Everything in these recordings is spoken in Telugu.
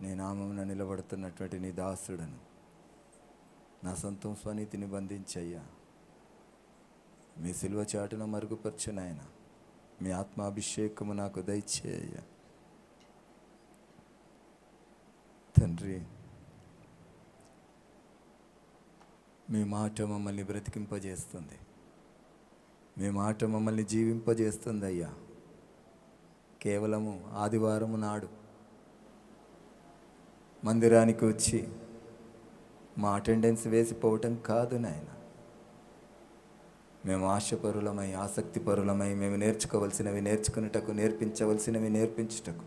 నీ నామమున నిలబడుతున్నటువంటి నీ దాసుడను నా సొంతం స్వనీతిని బంధించయ్యా. మీ సిలువ చాటున మరుగుపరచు నాయన. మీ ఆత్మాభిషేకము నాకు దయచేయ తండ్రి. మీ మాట మమ్మల్ని బ్రతికింపజేస్తుంది. మీ మాట మమ్మల్ని జీవింపజేస్తుంది అయ్యా. కేవలము ఆదివారము నాడు మందిరానికి వచ్చి మా అటెండెన్స్ వేసిపోవటం కాదు నాయన. మేము ఆశపరులమై, ఆసక్తిపరులమై, మేము నేర్చుకోవలసినవి నేర్చుకునేటకు, నేర్పించవలసినవి నేర్పించుటకు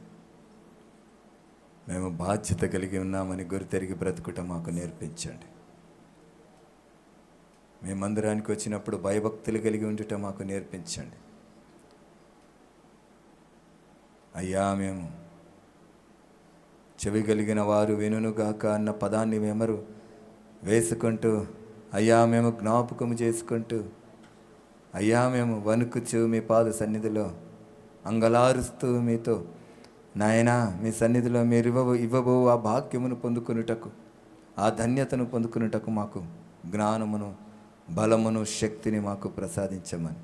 మేము బాధ్యత కలిగి ఉన్నామని గురితెరిగి బ్రతుకుట మాకు నేర్పించండి. మేము మందిరానికి వచ్చినప్పుడు భయభక్తులు కలిగి ఉండుట మాకు నేర్పించండి అయ్యా. మేము చెవి కలిగిన వారు వినుగాక అన్న పదాన్ని మేమరు వేసుకుంటూ అయ్యా మేము జ్ఞాపకము చేసుకుంటూ అయ్యా మేము వణుకుచు మీ పాద సన్నిధిలో అంగలారుస్తూ మీతో నాయనా మీ సన్నిధిలో మీరు ఇవ్వబో ఆ భాగ్యమును పొందుకునుటకు, ఆ ధన్యతను పొందుకునుటకు మాకు జ్ఞానమును, బలమును, శక్తిని మాకు ప్రసాదించమని,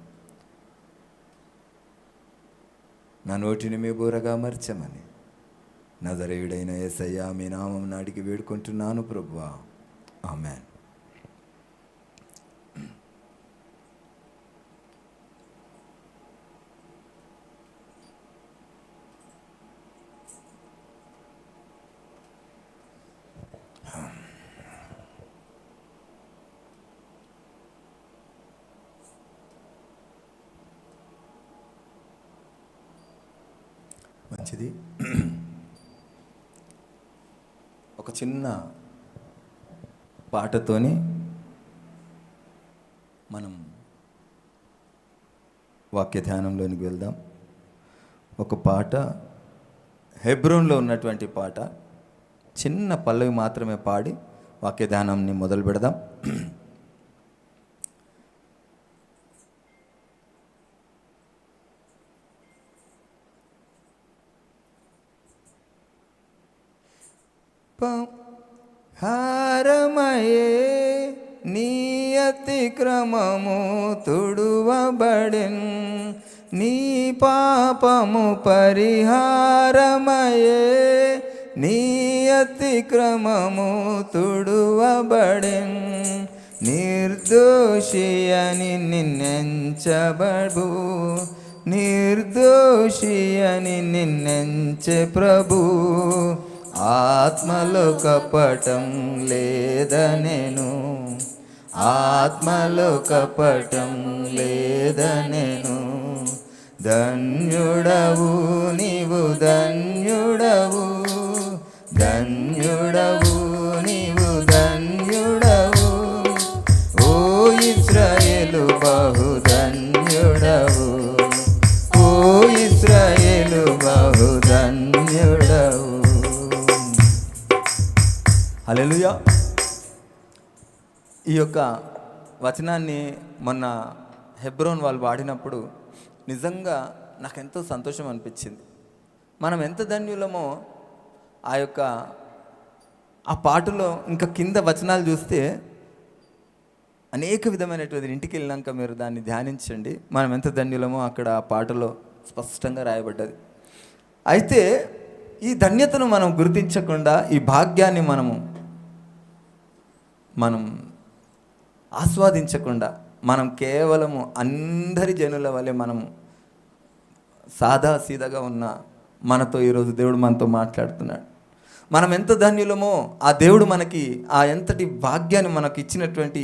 నా నోటిని మీ బూరగా మార్చమని నజరేయుడైన యేసయ్యా మీ నామమున అడిగి వేడుకుంటున్నాను ప్రభువా. ఆమేన్. మంచిది. ఒక చిన్న పాటతోని మనం వాక్య ధ్యానంలోనికి వెళ్దాం. ఒక పాట హెబ్రోన్లో ఉన్నటువంటి పాట, చిన్న పల్లవి మాత్రమే పాడి వాక్య ధ్యానాన్ని మొదలు పెడదాం. హారమయే నీ అతిక్రమము తుడువబడెన్, నీ పాపము పరిహారమయే నీ అతిక్రమము తుడువబడెన్. నిర్దోషియని నిన్నెంచబడు, నిర్దోషియని నిన్నెంచె ప్రభు. ఆత్మలో కపటం లేదనెను, ఆత్మలో కపటం లేదనెను. ధన్యుడవు నీవు, ధన్యుడవు, ధన్యుడవు నీవు, ధన్యుడవు. ఓ ఇశ్రాయేలు బహు ధన్యుడవు, ఓ ఇశ్రాయేలు బహు ధన్యుడవు. హల్లెలూయా. ఈ యొక్క వచనాన్ని మొన్న హెబ్రోన్ వాళ్ళు వాడినప్పుడు నిజంగా నాకు ఎంతో సంతోషం అనిపించింది. మనం ఎంత ధన్యులమో ఆ పాటలో ఇంకా కింద వచనాలు చూస్తే అనేక విధమైనటువంటి, ఇంటికి వెళ్ళినాక మీరు దాన్ని ధ్యానించండి, మనం ఎంత ధన్యులమో అక్కడ ఆ పాటలో స్పష్టంగా రాయబడ్డది. అయితే ఈ ధన్యతను మనం గుర్తించకుండా, ఈ భాగ్యాన్ని మనం ఆస్వాదించకుండా, మనం కేవలము అందరి జనుల వలె మనము సాదాసీదాగా ఉన్న మనతో ఈరోజు దేవుడు మనతో మాట్లాడుతున్నాడు. మనం ఎంత ధన్యులమో ఆ దేవుడు మనకి ఆ ఎంతటి భాగ్యాన్ని మనకు ఇచ్చినటువంటి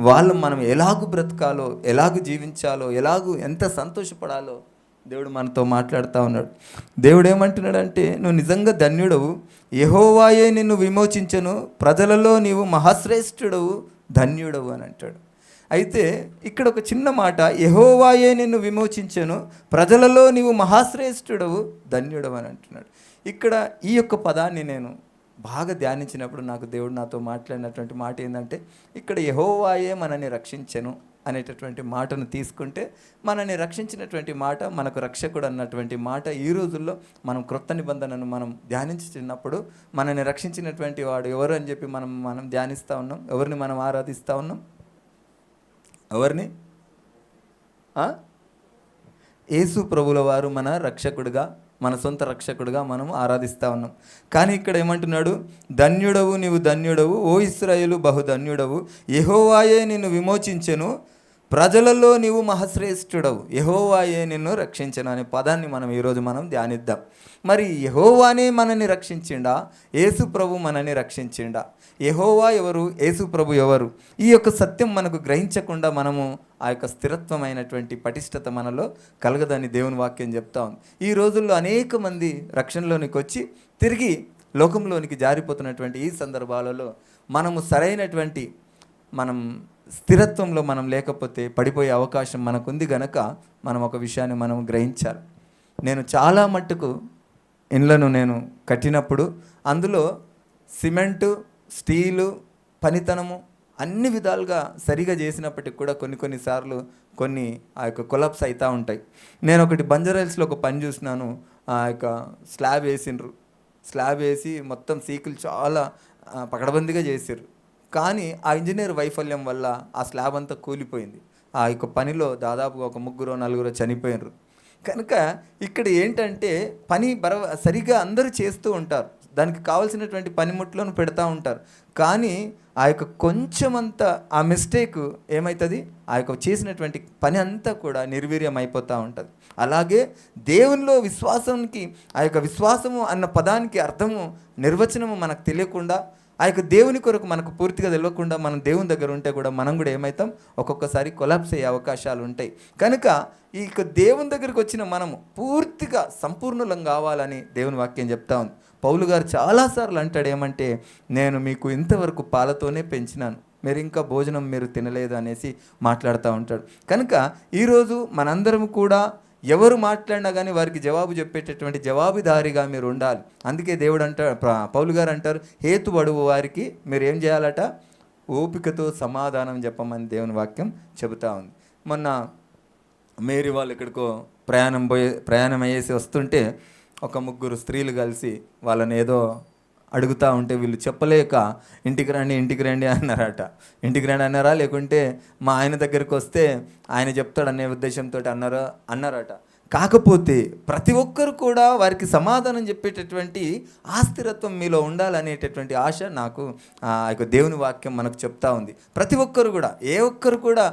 వాళ్ళు మనం ఎలాగూ బ్రతకాలో, ఎలాగూ జీవించాలో, ఎంత సంతోషపడాలో దేవుడు మనతో మాట్లాడుతూ ఉన్నాడు. దేవుడు ఏమంటున్నాడంటే, నువ్వు నిజంగా ధన్యుడవు, యెహోవాయే నిన్ను విమోచించెను, ప్రజలలో నీవు మహాశ్రేష్ఠుడవు, ధన్యుడవు అని అంటాడు. అయితే ఇక్కడ ఒక చిన్న మాట, యెహోవాయే నిన్ను విమోచించెను, ప్రజలలో నీవు మహాశ్రేష్ఠుడవు, ధన్యుడవు అని అంటున్నాడు. ఇక్కడ ఈ యొక్క పదాన్ని నేను బాగా ధ్యానించినప్పుడు నాకు దేవుడు నాతో మాట్లాడినటువంటి మాట ఏంటంటే, ఇక్కడ యెహోవాయే మనల్ని రక్షించెను అనేటటువంటి మాటను తీసుకుంటే, మనల్ని రక్షించినటువంటి మాట, మనకు రక్షకుడు అన్నటువంటి మాట ఈ రోజుల్లో మనం క్రొత్త నిబంధనను మనం ధ్యానించుతున్నప్పుడు మనల్ని రక్షించినటువంటి వాడు ఎవరు అని చెప్పి మనం ధ్యానిస్తూ ఉన్నాం. ఎవరిని మనం ఆరాధిస్తూ ఉన్నాం? ఎవరిని? యేసు ప్రభుల వారు మన రక్షకుడిగా, మన సొంత రక్షకుడిగా మనం ఆరాధిస్తూ ఉన్నాం. కానీ ఇక్కడ ఏమంటున్నాడు? ధన్యుడవు, నీవు ధన్యుడవు, ఓ ఇశ్రాయేలు బహుధన్యుడవు, యెహోవాయే నిన్ను విమోచించెను, ప్రజలలో నీవు మహాశ్రేష్ఠుడవు, యెహోవాయే నిన్ను రక్షించెను అనే పదాన్ని ఈరోజు మనం ధ్యానిద్దాం. మరి యెహోవానే మనల్ని రక్షించిండా? యేసు ప్రభు మనల్ని రక్షించిండా? యెహోవా ఎవరు? యేసు ప్రభు ఎవరు? ఈ యొక్క సత్యం మనకు గ్రహించకుండా మనము ఆ యొక్క స్థిరత్వమైనటువంటి పటిష్టత మనలో కలగదని దేవుని వాక్యం చెప్తా ఉంది. ఈ రోజుల్లో అనేక మంది రక్షణలోనికి వచ్చి తిరిగి లోకంలోనికి జారిపోతున్నటువంటి ఈ సందర్భాలలో మనము సరైనటువంటి స్థిరత్వంలో మనం లేకపోతే పడిపోయే అవకాశం మనకుంది గనక మనం ఒక విషయాన్ని మనం గ్రహించాలి. నేను చాలా మట్టుకు ఇండ్లను నేను కట్టినప్పుడు అందులో సిమెంటు, స్టీలు, పనితనము అన్ని విధాలుగా సరిగా చేసినప్పటికి కూడా కొన్నిసార్లు ఆ యొక్క కొలాప్స్ అవుతూ ఉంటాయి. నేను ఒకటి బంజారాహిల్స్లో ఒక పని చూసినాను. ఆ యొక్క స్లాబ్ వేసి మొత్తం సీకులు చాలా పకడబందీగా చేసారు. కానీ ఆ ఇంజనీర్ వైఫల్యం వల్ల ఆ స్లాబ్ అంతా కూలిపోయింది. ఆ యొక్క పనిలో దాదాపుగా ఒక 3-4 చనిపోయినారు. కనుక ఇక్కడ ఏంటంటే పని సరిగా అందరూ చేస్తూ ఉంటారు, దానికి కావాల్సినటువంటి పనిముట్లను పెడతా ఉంటారు. కానీ ఆ యొక్క కొంచెమంతా ఆ మిస్టేక్ ఏమవుతుంది? ఆ యొక్క చేసినటువంటి పని అంతా కూడా నిర్వీర్యం అయిపోతూ ఉంటుంది. అలాగే దేవునిలో విశ్వాసానికి, ఆ యొక్క విశ్వాసము అన్న పదానికి అర్థము, నిర్వచనము మనకు తెలియకుండా, ఆ యొక్క దేవుని కొరకు మనకు పూర్తిగా తెలియకుండా మనం దేవుని దగ్గర ఉంటే కూడా మనం కూడా ఏమవుతాం? ఒక్కొక్కసారి కొలాప్స్ అయ్యే అవకాశాలు ఉంటాయి. కనుక ఈ యొక్క దేవుని దగ్గరికి వచ్చిన మనము పూర్తిగా సంపూర్ణులం కావాలని దేవుని వాక్యం చెప్తా ఉంది. పౌలు గారు చాలాసార్లు అంటాడు ఏమంటే, నేను మీకు ఇంతవరకు పాలతోనే పెంచినాను, మీరు ఇంకా భోజనం మీరు తినలేదు అనేసి మాట్లాడుతూ ఉంటాడు. కనుక ఈరోజు మనందరం కూడా ఎవరు మాట్లాడినా కానీ వారికి జవాబు చెప్పేటటువంటి జవాబుదారిగా మీరు ఉండాలి. అందుకే దేవుడు అంటారు, పౌలు గారు అంటారు, హేతుబడువు వారికి మీరు ఏం చేయాలట? ఓపికతో సమాధానం చెప్పమని దేవుని వాక్యం చెబుతూ ఉంది. మొన్న మేరీ వాళ్ళు ఎక్కడికో ప్రయాణం అయ్యేసి వస్తుంటే ఒక 3 స్త్రీలు కలిసి వాళ్ళని ఏదో అడుగుతూ ఉంటే వీళ్ళు చెప్పలేక ఇంటికి రండి అన్నారట. ఇంటికి రండి అన్నారా, లేకుంటే మా ఆయన దగ్గరికి వస్తే ఆయన చెప్తాడనే ఉద్దేశంతో అన్నారట. కాకపోతే ప్రతి ఒక్కరు కూడా వారికి సమాధానం చెప్పేటటువంటి ఆస్థిరత్వం మీలో ఉండాలనేటటువంటి ఆశ నాకు ఆ యొక్క దేవుని వాక్యం మనకు చెప్తా ఉంది. ప్రతి ఒక్కరు కూడా, ఏ ఒక్కరు కూడా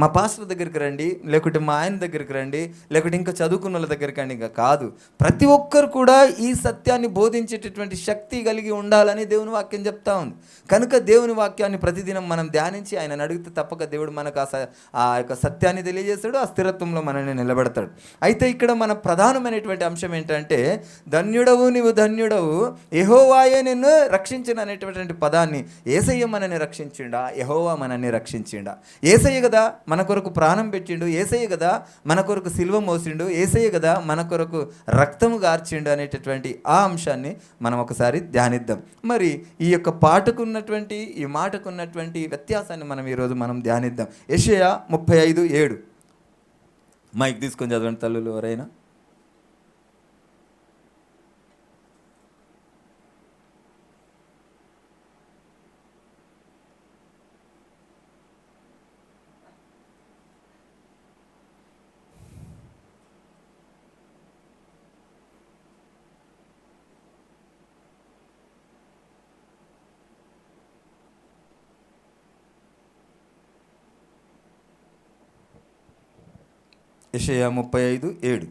మా పాస్టర్ దగ్గరికి రండి, లేకుంటే మా ఆయన దగ్గరికి రండి, లేకుంటే ఇంకా చదువుకున్న వాళ్ళ దగ్గరికి రండి, ఇంకా కాదు. ప్రతి ఒక్కరు కూడా ఈ సత్యాన్ని బోధించేటటువంటి శక్తి కలిగి ఉండాలని దేవుని వాక్యం చెప్తా ఉంది. కనుక దేవుని వాక్యాన్ని ప్రతిదినం మనం ధ్యానించి ఆయన అడిగితే తప్పక దేవుడు మనకు ఆ యొక్క సత్యాన్ని తెలియజేస్తాడు, ఆ స్థిరత్వంలో మనల్ని నిలబెడతాడు. అయితే ఇక్కడ మన ప్రధానమైనటువంటి అంశం ఏంటంటే, ధన్యుడవు నీవు ధన్యుడవు, యెహోవాయే నిన్ను రక్షించిన అనేటటువంటి పదాన్ని, యేసయ్య మనల్ని రక్షించిండా, యెహోవా మనల్ని రక్షించిండా? యేసయ్య కదా మన కొరకు ప్రాణం పెట్టిండు, యేసయ్య కదా మన కొరకు సిలువ మోసిండు, యేసయ్య కదా మన కొరకు రక్తము గార్చిండు అనేటటువంటి ఆ అంశాన్ని మనం ఒకసారి ధ్యానిద్దాం. మరి ఈ యొక్క పాటకున్నటువంటి, ఈ మాటకున్నటువంటి వ్యత్యాసాన్ని ఈరోజు మనం ధ్యానిద్దాం. యెషయా 35:7 మైక్ తీసుకొని చదవండి తల్లులు ఎవరైనా. యెషయా 35:7.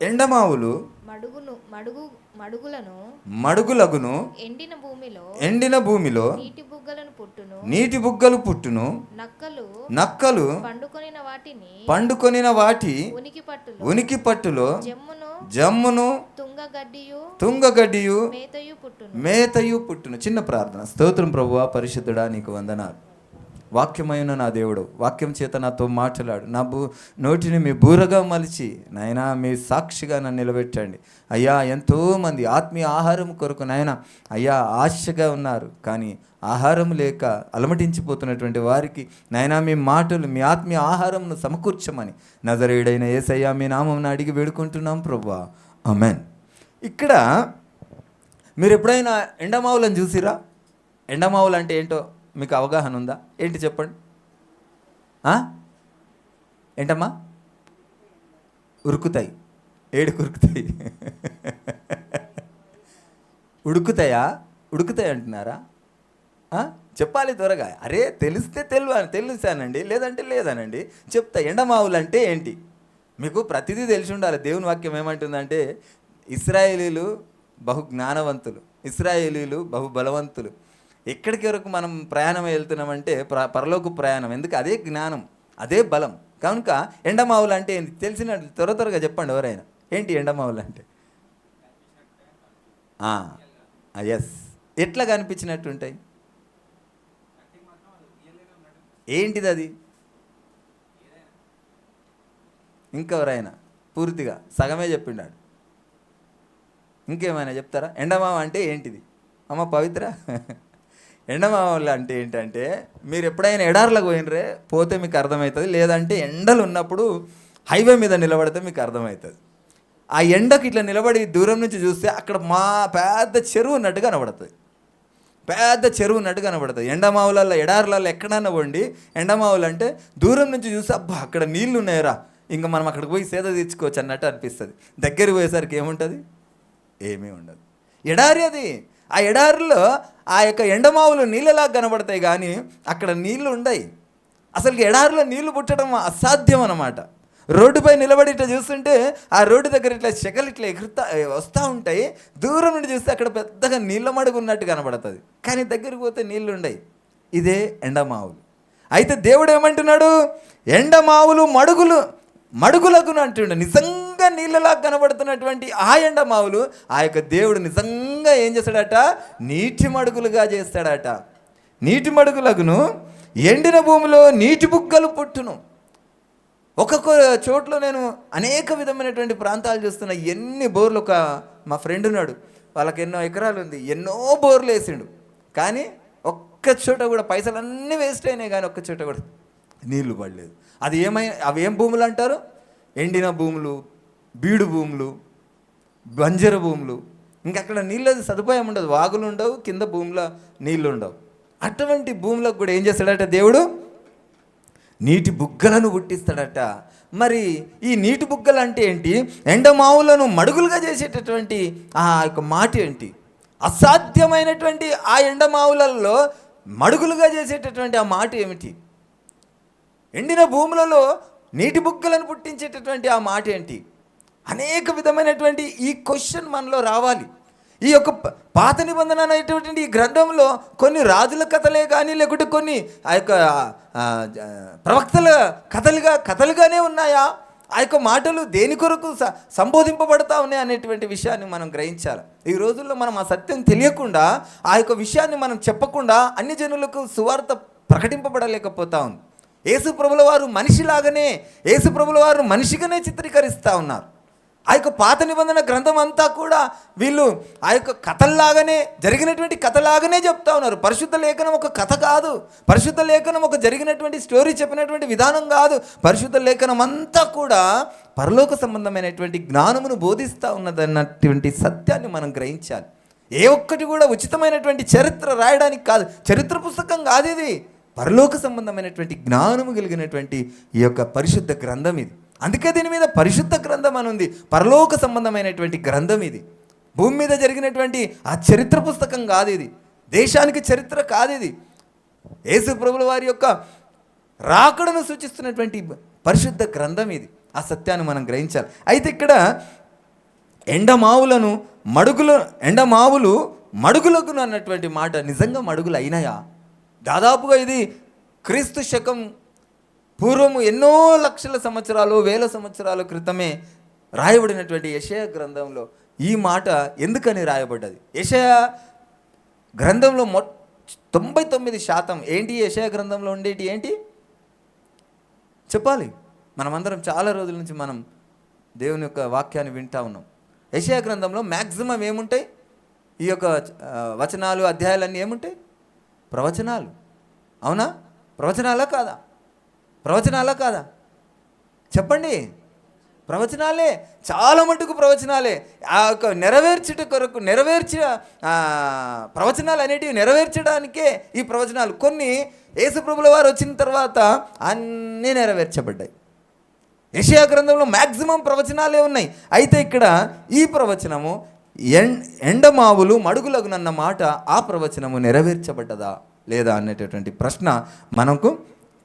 ఎండమావులు మడుగులగును, ఎండిన భూమిలో నీటి బుగ్గలు పుట్టును, నక్కలు పండుకొనిన వాటి ఉనికి పట్టులో జమ్మును తుంగగడ్డియు మేతయు పుట్టును. చిన్న ప్రార్థన. స్తోత్రం ప్రభువా, పరిశుద్ధుడా, నీకు వందనాలు. వాక్యమైన నా దేవుడు, వాక్యం చేత నాతో మాట్లాడు. నా నోటిని మీ బూరగా మలిచి నాయనా మీ సాక్షిగా నన్ను నిలబెట్టండి అయ్యా. ఎంతోమంది ఆత్మీయ ఆహారం కొరకు నాయన అయ్యా ఆశగా ఉన్నారు, కానీ ఆహారం లేక అలమటించిపోతున్నటువంటి వారికి నాయనా మీ మాటలు, మీ ఆత్మీయ ఆహారంను సమకూర్చమని నజరేయుడైన యేసయ్యా మీ నామమున అడిగి వేడుకుంటున్నాం ప్రభువా, ఆమేన్. ఇక్కడ మీరు ఎప్పుడైనా ఎండమావులను చూసిరా? ఎండమావులు అంటే ఏంటో మీకు అవగాహన ఉందా? ఏంటి చెప్పండి. ఏంటమ్మా? ఉరుకుతాయి. ఏడుకు ఉరుకుతాయి. ఉడుకుతాయి అంటున్నారా? చెప్పాలి త్వరగా. అరే తెలిస్తే తెలుసానండి, లేదంటే లేదనండి. చెప్తా. ఎండమావులు అంటే ఏంటి మీకు ప్రతిదీ తెలిసి ఉండాలి. దేవుని వాక్యం ఏమంటుందంటే ఇశ్రాయేలీలు బహు జ్ఞానవంతులు, ఇశ్రాయేలీలు బహు బలవంతులు. ఎక్కడికి వరకు మనం ప్రయాణం వెళ్తున్నామంటే పరలోక ప్రయాణం. ఎందుకు? అదే జ్ఞానం, అదే బలం. కనుక ఎండమావులు అంటే ఏంటి తెలిసినట్టు త్వరగా చెప్పండి ఎవరైనా. ఏంటి ఎండమావులు అంటే? ఎస్. ఎట్లా కనిపించినట్టు ఉంటాయి? ఏంటిది అది? ఇంకెవరైనా పూర్తిగా సగమే చెప్పిండాడు. ఇంకేమైనా చెప్తారా? ఎండమావ అంటే ఏంటిది అమ్మ పవిత్ర? ఎండమావలు అంటే ఏంటంటే మీరు ఎప్పుడైనా ఎడార్లకు పోతే మీకు అర్థమవుతుంది, లేదంటే ఎండలు ఉన్నప్పుడు హైవే మీద నిలబడితే మీకు అర్థమవుతుంది. ఆ ఎండకి ఇట్లా నిలబడి దూరం నుంచి చూస్తే అక్కడ పెద్ద చెరువు ఉన్నట్టు కనబడుతుంది, పెద్ద చెరువు ఉన్నట్టు కనబడుతుంది. ఎండమావులలో ఎడార్లలో ఎక్కడన్నా వండి ఎండమావులు అంటే దూరం నుంచి చూస్తే అబ్బా అక్కడ నీళ్ళు ఉన్నాయరా, ఇంకా మనం అక్కడికి పోయి సేద తీర్చుకోవచ్చు అన్నట్టు అనిపిస్తుంది. దగ్గరికి పోయేసరికి ఏముంటుంది? ఏమీ ఉండదు. ఎడారి అది. ఆ ఎడారిలో ఆ యొక్క ఎండమావులు నీళ్ళలాగా కనబడతాయి, కానీ అక్కడ నీళ్లు ఉండయి. అసలు ఎడారిలో నీళ్లు పుట్టడం అసాధ్యం అన్నమాట. రోడ్డుపై నిలబడి ఇట్లా చూస్తుంటే ఆ రోడ్డు దగ్గర ఇట్లా చెకలు ఇట్లా వస్తూ ఉంటాయి. దూరం నుండి చూస్తే అక్కడ పెద్దగా నీళ్ళ మడుగు ఉన్నట్టు కనబడుతుంది, కానీ దగ్గరికి పోతే నీళ్లు ఉండయి. ఇదే ఎండమావులు. అయితే దేవుడు ఏమంటున్నాడు? ఎండమావులు మడుగులకు అంటుండే. నిజంగా నీళ్ళలా కనబడుతున్నటువంటి ఆ ఎండమావులు ఆ యొక్క దేవుడు నిజంగా ఏం చేస్తాడట? నీటి మడుగులుగా చేస్తాడట. నీటి మడుగులకును ఎండిన భూమిలో నీటి బుగ్గలు పుట్టును. ఒక్కొక్క చోట్ల నేను అనేక విధమైనటువంటి ప్రాంతాలు చూస్తున్నా. ఎన్ని బోర్లు, మా ఫ్రెండ్ ఉన్నాడు, వాళ్ళకి ఎన్నో ఎకరాలు ఉంది, ఎన్నో బోర్లు వేసిండు, కానీ ఒక్క చోట కూడా పైసలన్నీ వేస్ట్ అయినాయి, కానీ ఒక్క చోట కూడా నీళ్లు పడలేదు. అది అవి ఏం భూములు అంటారు? ఎండిన భూములు, బీడు భూములు, బంజర భూములు. ఇంకక్కడ నీళ్ళది సదుపాయం ఉండదు, వాగులు ఉండవు, కింద భూమిలో నీళ్ళు ఉండవు. అటువంటి భూములకు కూడా ఏం చేస్తాడట దేవుడు? నీటి బుగ్గలను పుట్టిస్తాడట. మరి ఈ నీటి బుగ్గలు అంటే ఏంటి? ఎండమావులను మడుగులుగా చేసేటటువంటి ఆ యొక్క మాట ఏంటి? అసాధ్యమైనటువంటి ఆ ఎండమావులలో మడుగులుగా చేసేటటువంటి ఆ మాట ఏమిటి? ఎండిన భూములలో నీటి బుగ్గలను పుట్టించేటటువంటి ఆ మాట ఏంటి? అనేక విధమైనటువంటి ఈ క్వశ్చన్ మనలో రావాలి. ఈ యొక్క పాత నిబంధన అనేటువంటి ఈ గ్రంథంలో కొన్ని రాజుల కథలే కానీ, లేకుంటే కొన్ని ఆ యొక్క ప్రవక్తల కథలుగానే ఉన్నాయా? ఆ యొక్క మాటలు దేని కొరకు సంబోధింపబడతా ఉన్నాయి అనేటువంటి విషయాన్ని మనం గ్రహించాలి. ఈ రోజుల్లో మనం ఆ సత్యం తెలియకుండా, ఆ యొక్క విషయాన్ని మనం చెప్పకుండా అన్ని జనులకు సువార్త ప్రకటింపబడలేకపోతా ఉంది. యేసు ప్రభుల వారు మనిషిలాగానే, యేసు ప్రభుల వారు మనిషిగానే చిత్రీకరిస్తూ ఉన్నారు. ఆ యొక్క పాత నిబంధన గ్రంథం అంతా కూడా వీళ్ళు ఆ యొక్క కథల్లాగానే, జరిగినటువంటి కథలాగానే చెప్తా ఉన్నారు. పరిశుద్ధ లేఖనం ఒక కథ కాదు, పరిశుద్ధ లేఖనం ఒక జరిగినటువంటి స్టోరీ చెప్పినటువంటి విధానం కాదు. పరిశుద్ధ లేఖనం అంతా కూడా పరలోక సంబంధమైనటువంటి జ్ఞానమును బోధిస్తూ ఉన్నదన్నటువంటి సత్యాన్ని మనం గ్రహించాలి. ఏ ఒక్కటి కూడా ఉచితమైనటువంటి చరిత్ర రాయడానికి కాదు, చరిత్ర పుస్తకం కాదు ఇది. పరలోక సంబంధమైనటువంటి జ్ఞానము కలిగినటువంటి ఈ యొక్క పరిశుద్ధ గ్రంథం ఇది. అందుకే దీని మీద పరిశుద్ధ గ్రంథం అని ఉంది. పరలోక సంబంధమైనటువంటి గ్రంథం ఇది. భూమి మీద జరిగినటువంటి ఆ చరిత్ర పుస్తకం కాదు ఇది, దేశానికి చరిత్ర కాదు ఇది. యేసు ప్రభుల వారి యొక్క రాకడను సూచిస్తున్నటువంటి పరిశుద్ధ గ్రంథం ఇది. ఆ సత్యాన్ని మనం గ్రహించాలి. అయితే ఇక్కడ ఎండమావులు మడుగులకు అన్నటువంటి మాట నిజంగా మడుగులు అయినాయా? దాదాపుగా ఇది క్రీస్తు శకం పూర్వము ఎన్నో లక్షల సంవత్సరాలు, వేల సంవత్సరాల క్రితమే రాయబడినటువంటి యెషయా గ్రంథంలో ఈ మాట ఎందుకని రాయబడ్డది? యెషయా గ్రంథంలో 99% ఏంటి? యెషయా గ్రంథంలో ఉండేటి ఏంటి చెప్పాలి. మనమందరం చాలా రోజుల నుంచి మనం దేవుని యొక్క వాక్యాన్ని వింటూ ఉన్నాం. యెషయా గ్రంథంలో మ్యాక్సిమం ఏముంటాయి? ఈ యొక్క వచనాలు, అధ్యాయాలన్నీ ఏముంటాయి? ప్రవచనాలు. అవునా? ప్రవచనాలా కాదా? ప్రవచనాలా కాదా? చెప్పండి. ప్రవచనాలే, చాలా మటుకు ప్రవచనాలే. ఆ యొక్క నెరవేర్చుట కొరకు ప్రవచనాలు అనేటివి నెరవేర్చడానికే ఈ ప్రవచనాలు. కొన్ని యేసుప్రభుల వారు వచ్చిన తర్వాత అన్నీ నెరవేర్చబడ్డాయి. యెషయా గ్రంథంలో మ్యాక్సిమం ప్రవచనాలే ఉన్నాయి. అయితే ఇక్కడ ఈ ప్రవచనము ఎండమావులు మడుగులగునన్న మాట, ఆ ప్రవచనము నెరవేర్చబడ్డదా లేదా అనేటటువంటి ప్రశ్న మనకు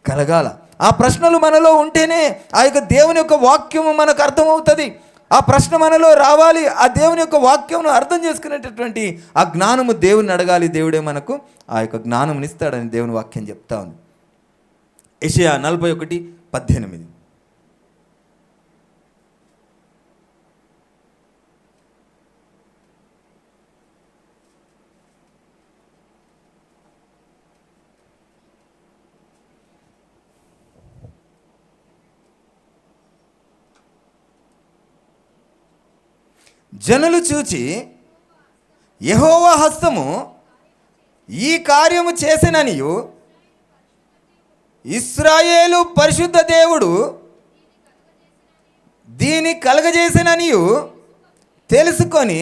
కలగాల. ఆ ప్రశ్నలు మనలో ఉంటేనే ఆ యొక్క దేవుని యొక్క వాక్యము మనకు అర్థమవుతుంది. ఆ ప్రశ్న మనలో రావాలి. ఆ దేవుని యొక్క వాక్యమును అర్థం చేసుకునేటటువంటి ఆ జ్ఞానము దేవుని అడగాలి. దేవుడే మనకు ఆ యొక్క జ్ఞానం ఇస్తాడని దేవుని వాక్యం చెప్తా ఉంది. యెషయా 41:18. జనులు చూచి యెహోవా హస్తము ఈ కార్యము చేసిననియు, ఇశ్రాయేలు పరిశుద్ధ దేవుడు దీని కలగజేసిననియు తెలుసుకొని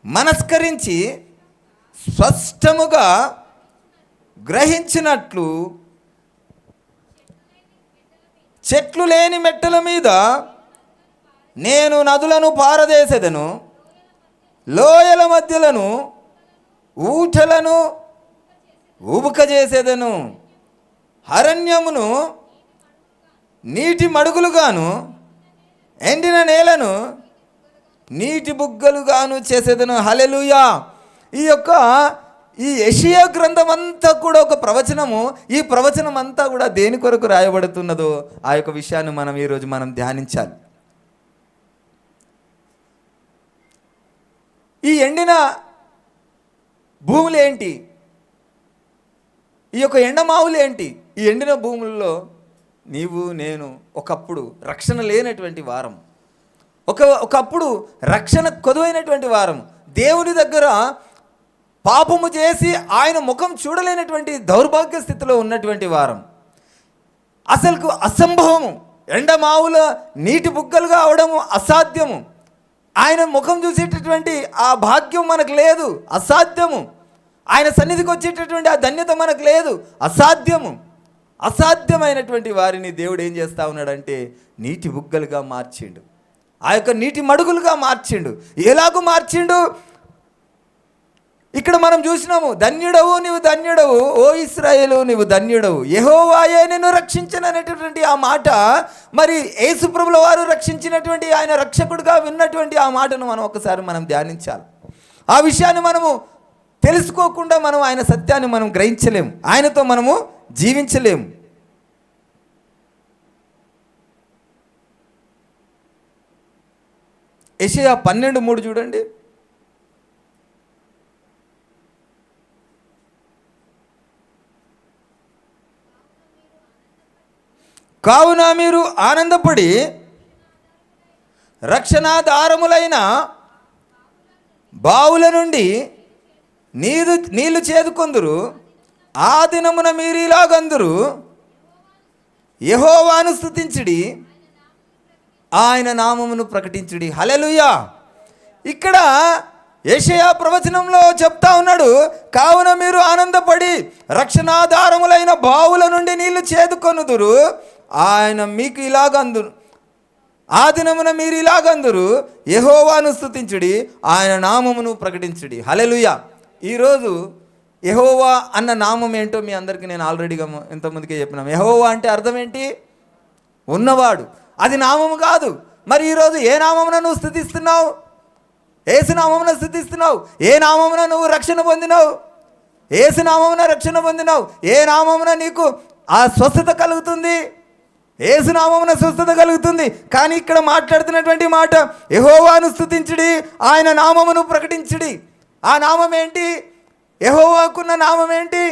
మనస్కరించి స్పష్టముగా గ్రహించినట్లు చెట్లు లేని మెట్టల మీద నేను నదులను పారదేసెదను, లోయల మధ్యలను ఊటలను ఉబుకజేసేదను, అరణ్యమును నీటి మడుగులుగాను, ఎండిన నేలను నీటి బుగ్గలుగాను చేసేదను. హల్లెలూయా. ఈ యెషయా గ్రంథం అంతా కూడా ఒక ప్రవచనము. ఈ ప్రవచనం అంతా కూడా దేని కొరకు రాయబడుతున్నదో ఆ యొక్క విషయాన్ని ఈరోజు మనం ధ్యానించాలి. ఈ ఎండిన భూములు ఏంటి? ఈ యొక్క ఎండమావులు ఏంటి? ఈ ఎండిన భూముల్లో నీవు నేను ఒకప్పుడు రక్షణ లేనటువంటి వారం, ఒకప్పుడు రక్షణ కొదువైనటువంటి వారం, దేవుని దగ్గర పాపము చేసి ఆయన ముఖం చూడలేనటువంటి దౌర్భాగ్య స్థితిలో ఉన్నటువంటి వారం. అసలుకు అసంభవము. ఎండమావుల నీటి బుగ్గలుగా అవడము అసాధ్యము. ఆయన ముఖం చూసేటటువంటి ఆ భాగ్యం మనకు లేదు, అసాధ్యము. ఆయన సన్నిధికి వచ్చేటటువంటి ఆ ధన్యత మనకు లేదు, అసాధ్యము. అసాధ్యమైనటువంటి వారిని దేవుడు ఏం చేస్తూ ఉన్నాడంటే నీటి బుగ్గలుగా మార్చిండు, ఆ యొక్క నీటి మడుగులుగా మార్చిండు. ఎలాగూ మార్చిండు? ఇక్కడ మనం చూసినాము. ధన్యుడవు, నీవు ధన్యుడవు, ఓ ఇశ్రాయేలు నీవు ధన్యుడవు, యెహోవాయే నిన్ను రక్షించననేటటువంటి ఆ మాట, మరి యేసుప్రభుల వారు రక్షించినటువంటి ఆయన రక్షకుడిగా విన్నటువంటి ఆ మాటను ఒకసారి ధ్యానించాలి. ఆ విషయాన్ని మనము తెలుసుకోకుండా ఆయన సత్యాన్ని మనం గ్రహించలేము, ఆయనతో మనము జీవించలేము. యెషయా 12:3 చూడండి. కావున మీరు ఆనందపడి రక్షణాధారములైన బావుల నుండి నీళ్లు చేదుకొందురు. ఆ దినమున మీరు ఇలాగందురు, యెహోవాను స్తుతించుడి, ఆయన నామమును ప్రకటించుడి. హల్లెలూయా. ఇక్కడ యెషయా ప్రవచనంలో చెప్తా ఉన్నాడు, కావున మీరు ఆనందపడి రక్షణాధారములైన బావుల నుండి నీళ్లు చేదుకొనుదురు, ఆయన మీకు ఇలాగందురు, ఆ దినమున మీరు ఇలాగందురు, యెహోవాను స్తుతించుడి, ఆయన నామమును ప్రకటించుడి. హల్లెలూయా. ఈరోజు యెహోవా అన్న నామం ఏంటో మీ అందరికీ నేను ఆల్రెడీగా ఇంతకుముందుకే చెప్పినాను. యెహోవా అంటే అర్థం ఏంటి? ఉన్నవాడు. అది నామము కాదు. మరి ఈరోజు ఏ నామమున నువ్వు స్తుతిస్తున్నావు? యేసు నామమున స్తుతిస్తున్నావు. ఏ నామమున నువ్వు రక్షణ పొందినావు? యేసు నామమున రక్షణ పొందినావు. ఏ నామమున నీకు ఆ స్వస్థత కలుగుతుంది? యేసు నామమున స్వస్థత కలుగుతుంది. కానీ ఇక్కడ మాట్లాడుతున్నటువంటి మాట యెహోవాను స్తుతించుడి, ఆయన నామమును ప్రకటించుడి. ఆ నామం ఏంటి? యెహోవాకున్న నామం ఏంటి?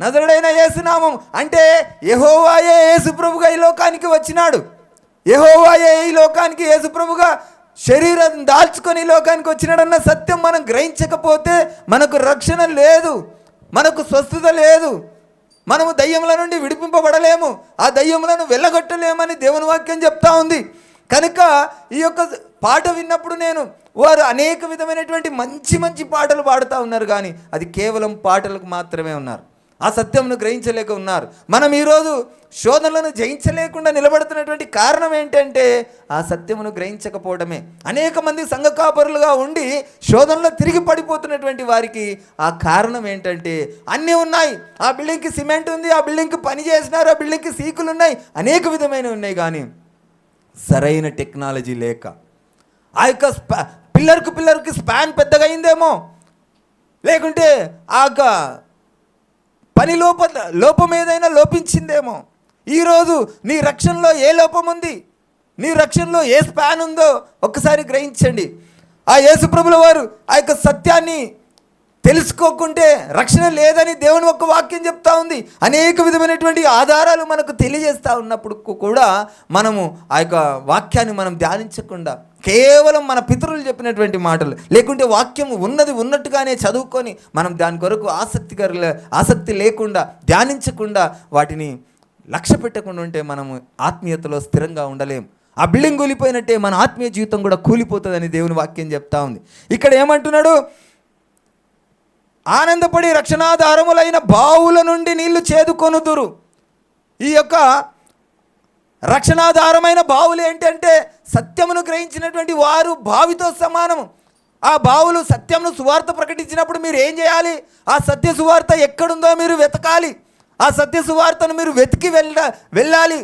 నజరుడైన యేసు నామం. అంటే యెహోవాయే యేసు ప్రభుగా ఈ లోకానికి వచ్చినాడు. యెహోవాయే ఈ లోకానికి యేసు ప్రభుగా శరీరం దాల్చుకొని ఈ లోకానికి వచ్చినాడన్న సత్యం మనం గ్రహించకపోతే మనకు రక్షణ లేదు, మనకు స్వస్థత లేదు, మనము దయ్యముల నుండి విడిపింపబడలేము, ఆ దయ్యములను వెళ్ళగొట్టలేమని దేవుని వాక్యం చెప్తా ఉంది. కనుక ఈ యొక్క పాట విన్నప్పుడు వారు అనేక విధమైనటువంటి మంచి మంచి పాటలు పాడుతూ ఉన్నారు, కానీ అది కేవలం పాటలకు మాత్రమే ఉన్నారు, ఆ సత్యమును గ్రహించలేక ఉన్నారు. మనం ఈరోజు శోధనలను జయించలేకుండా నిలబడుతున్నటువంటి కారణం ఏంటంటే ఆ సత్యమును గ్రహించకపోవడమే. అనేక మంది సంఘ కాపరులుగా ఉండి శోధనలో తిరిగి పడిపోతున్నటువంటి వారికి ఆ కారణం ఏంటంటే అన్నీ ఉన్నాయి. ఆ బిల్డింగ్కి సిమెంట్ ఉంది, ఆ బిల్డింగ్కి పని చేసినారు, ఆ బిల్డింగ్కి సీకులు ఉన్నాయి, అనేక విధమైనవి ఉన్నాయి, కానీ సరైన టెక్నాలజీ లేక ఆ యొక్క పిల్లర్కి స్పాన్ పెద్దగా అయిందేమో, లేకుంటే ఆ యొక్క పని లోపం ఏదైనా లోపించిందేమో. ఈరోజు నీ రక్షణలో ఏ లోపం ఉంది, నీ రక్షణలో ఏ స్పాన్ ఉందో ఒక్కసారి గ్రహించండి. ఆ యేసు ప్రభుల వారు ఆ యొక్క సత్యాన్ని తెలుసుకోకుంటే రక్షణ లేదని దేవుని యొక్క వాక్యం చెప్తా ఉంది. అనేక విధమైనటువంటి ఆధారాలు మనకు తెలియజేస్తూ ఉన్నప్పుడు కూడా మనము ఆ యొక్క వాక్యాన్ని మనం ధ్యానించకుండా కేవలం మన పితరులు చెప్పినటువంటి మాటలు, లేకుంటే వాక్యం ఉన్నది ఉన్నట్టుగానే చదువుకొని మనం దాని కొరకు ఆసక్తి లేకుండా ధ్యానించకుండా వాటిని లక్ష్య పెట్టకుండా ఉంటే మనము ఆత్మీయతలో స్థిరంగా ఉండలేం. ఆ బిల్డింగ్ కూలిపోయినట్టే మన ఆత్మీయ జీవితం కూడా కూలిపోతుందని దేవుని వాక్యం చెప్తా ఉంది. ఇక్కడ ఏమంటున్నాడు? ఆనందపడి రక్షణాధారములైన బావుల నుండి నీళ్లు చేదుకొనుదురు. ఈ యొక్క రక్షణాధారమైన బావులు ఏంటంటే సత్యమును గ్రహించినటువంటి వారు బావితో సమానము. ఆ బావులు సత్యమును సువార్త ప్రకటించినప్పుడు మీరు ఏం చేయాలి? ఆ సత్య సువార్త ఎక్కడుందో మీరు వెతకాలి, ఆ సత్య సువార్తను మీరు వెతికి వెళ్ళాలి.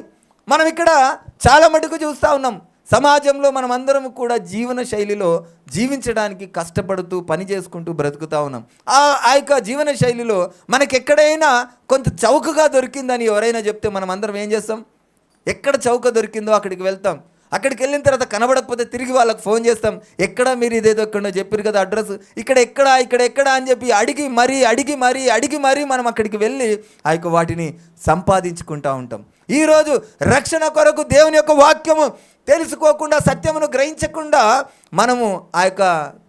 మనం ఇక్కడ చాలా మటుకు చూస్తూ ఉన్నాం, సమాజంలో మనం అందరం కూడా జీవన శైలిలో జీవించడానికి కష్టపడుతూ పని చేసుకుంటూ బ్రతుకుతూ ఉన్నాం. ఆ యొక్క జీవన శైలిలో మనకి ఎక్కడైనా కొంత చౌకగా దొరికిందని ఎవరైనా చెప్తే మనం అందరం ఏం చేస్తాం? ఎక్కడ చౌక దొరికిందో అక్కడికి వెళ్తాం. అక్కడికి వెళ్ళిన తర్వాత కనబడకపోతే తిరిగి వాళ్ళకి ఫోన్ చేస్తాం, ఎక్కడ మీరు ఇదేదో ఎక్కడో చెప్పారు కదా అడ్రస్, ఇక్కడ ఎక్కడ అని చెప్పి అడిగి మరీ మనం అక్కడికి వెళ్ళి ఆ యొక్క వాటిని సంపాదించుకుంటూ ఉంటాం. ఈరోజు రక్షణ కొరకు దేవుని యొక్క వాక్యము తెలుసుకోకుండా, సత్యమును గ్రహించకుండా మనము ఆ యొక్క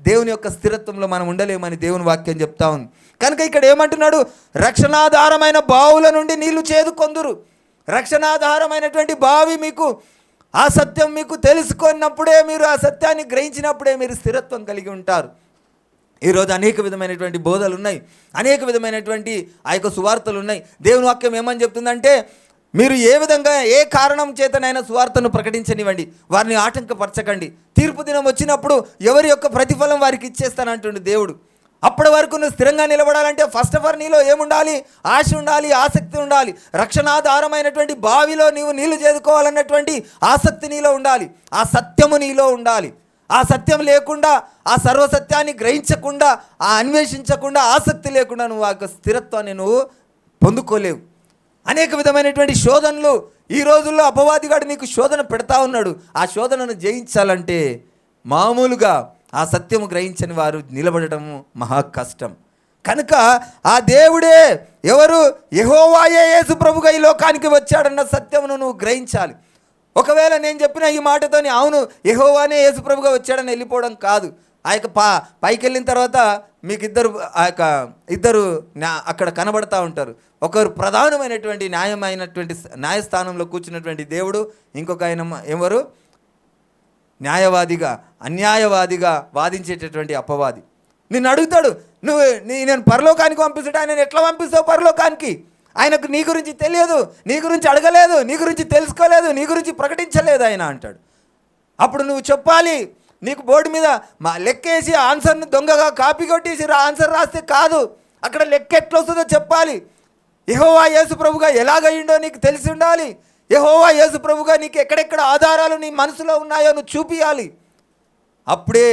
దేవుని యొక్క స్థిరత్వంలో మనం ఉండలేమని దేవుని వాక్యం చెప్తా ఉంది. కనుక ఇక్కడ ఏమంటున్నాడు? రక్షణాధారమైన బావుల నుండి నీళ్లు చేదుకొందురు. రక్షణాధారమైనటువంటి బావి మీకు, ఆ సత్యం మీకు తెలుసుకున్నప్పుడే, మీరు ఆ సత్యాన్ని గ్రహించినప్పుడే మీరు స్థిరత్వం కలిగి ఉంటారు. ఈరోజు అనేక విధమైనటువంటి బోధలు ఉన్నాయి, అనేక విధమైనటువంటి ఆ యొక్క సువార్తలు ఉన్నాయి. దేవుని వాక్యం ఏమని చెప్తుందంటే, మీరు ఏ విధంగా ఏ కారణం చేతనైనా సువార్తను ప్రకటించనివ్వండి, వారిని ఆటంకపరచకండి. తీర్పు దినం వచ్చినప్పుడు ఎవరి యొక్క ప్రతిఫలం వారికి ఇచ్చేస్తానంటుండే దేవుడు. అప్పటి వరకు నువ్వు స్థిరంగా నిలబడాలంటే ఫస్ట్ ఆఫ్ ఆల్ నీలో ఏముండాలి? ఆశ ఉండాలి, ఆసక్తి ఉండాలి. రక్షణాధారమైనటువంటి బావిలో నీవు నీళ్లు చేదుకోవాలన్నటువంటి ఆసక్తి నీలో ఉండాలి, ఆ సత్యము నీలో ఉండాలి. ఆ సత్యం లేకుండా, ఆ సర్వసత్యాన్ని గ్రహించకుండా, ఆ అన్వేషించకుండా, ఆసక్తి లేకుండా నువ్వు ఆ యొక్క స్థిరత్వాన్ని నువ్వు పొందుకోలేవు. అనేక విధమైనటువంటి శోధనలు ఈ రోజుల్లో అపవాదిగాడు నీకు శోధన పెడతా ఉన్నాడు. ఆ శోధనను జయించాలంటే మామూలుగా ఆ సత్యము గ్రహించని వారు నిలబడటము మహా కష్టం. కనుక ఆ దేవుడే ఎవరు? యెహోవాయే యేసు ప్రభుగా ఈ లోకానికి వచ్చాడన్న సత్యమును నువ్వు గ్రహించాలి. ఒకవేళ నేను చెప్పిన ఈ మాటతోని అవును యెహోవానే యేసు ప్రభుగా వచ్చాడని వెళ్ళిపోవడం కాదు. ఆ యొక్క పైకి వెళ్ళిన తర్వాత మీకు ఇద్దరు అక్కడ కనబడతా ఉంటారు. ఒకరు ప్రధానమైనటువంటి న్యాయస్థానంలో కూర్చున్నటువంటి దేవుడు, ఇంకొక ఆయన ఎవరు? న్యాయవాదిగా, అన్యాయవాదిగా వాదించేటటువంటి అపవాది. నిన్ను అడుగుతాడు, నేను పరలోకానికి పంపిస్తాడు, ఆయన ఎట్లా పంపిస్తావు పరలోకానికి? ఆయనకు నీ గురించి తెలియదు, నీ గురించి అడగలేదు, నీ గురించి తెలుసుకోలేదు, నీ గురించి ప్రకటించలేదు ఆయన అంటాడు. అప్పుడు నువ్వు చెప్పాలి, నీకు బోర్డు మీద లెక్కేసి ఆన్సర్ను దొంగగా కాపీ కొట్టేసి ఆన్సర్ రాస్తే కాదు, అక్కడ లెక్క ఎట్లా వస్తుందో చెప్పాలి. యెహోవా యేసు ప్రభుగా ఎలాగయ్యిండో నీకు తెలిసి ఉండాలి. యెహోవా యేసు ప్రభుగా నీకు ఎక్కడెక్కడ ఆధారాలు నీ మనసులో ఉన్నాయో నువ్వు చూపియాలి. అప్పుడే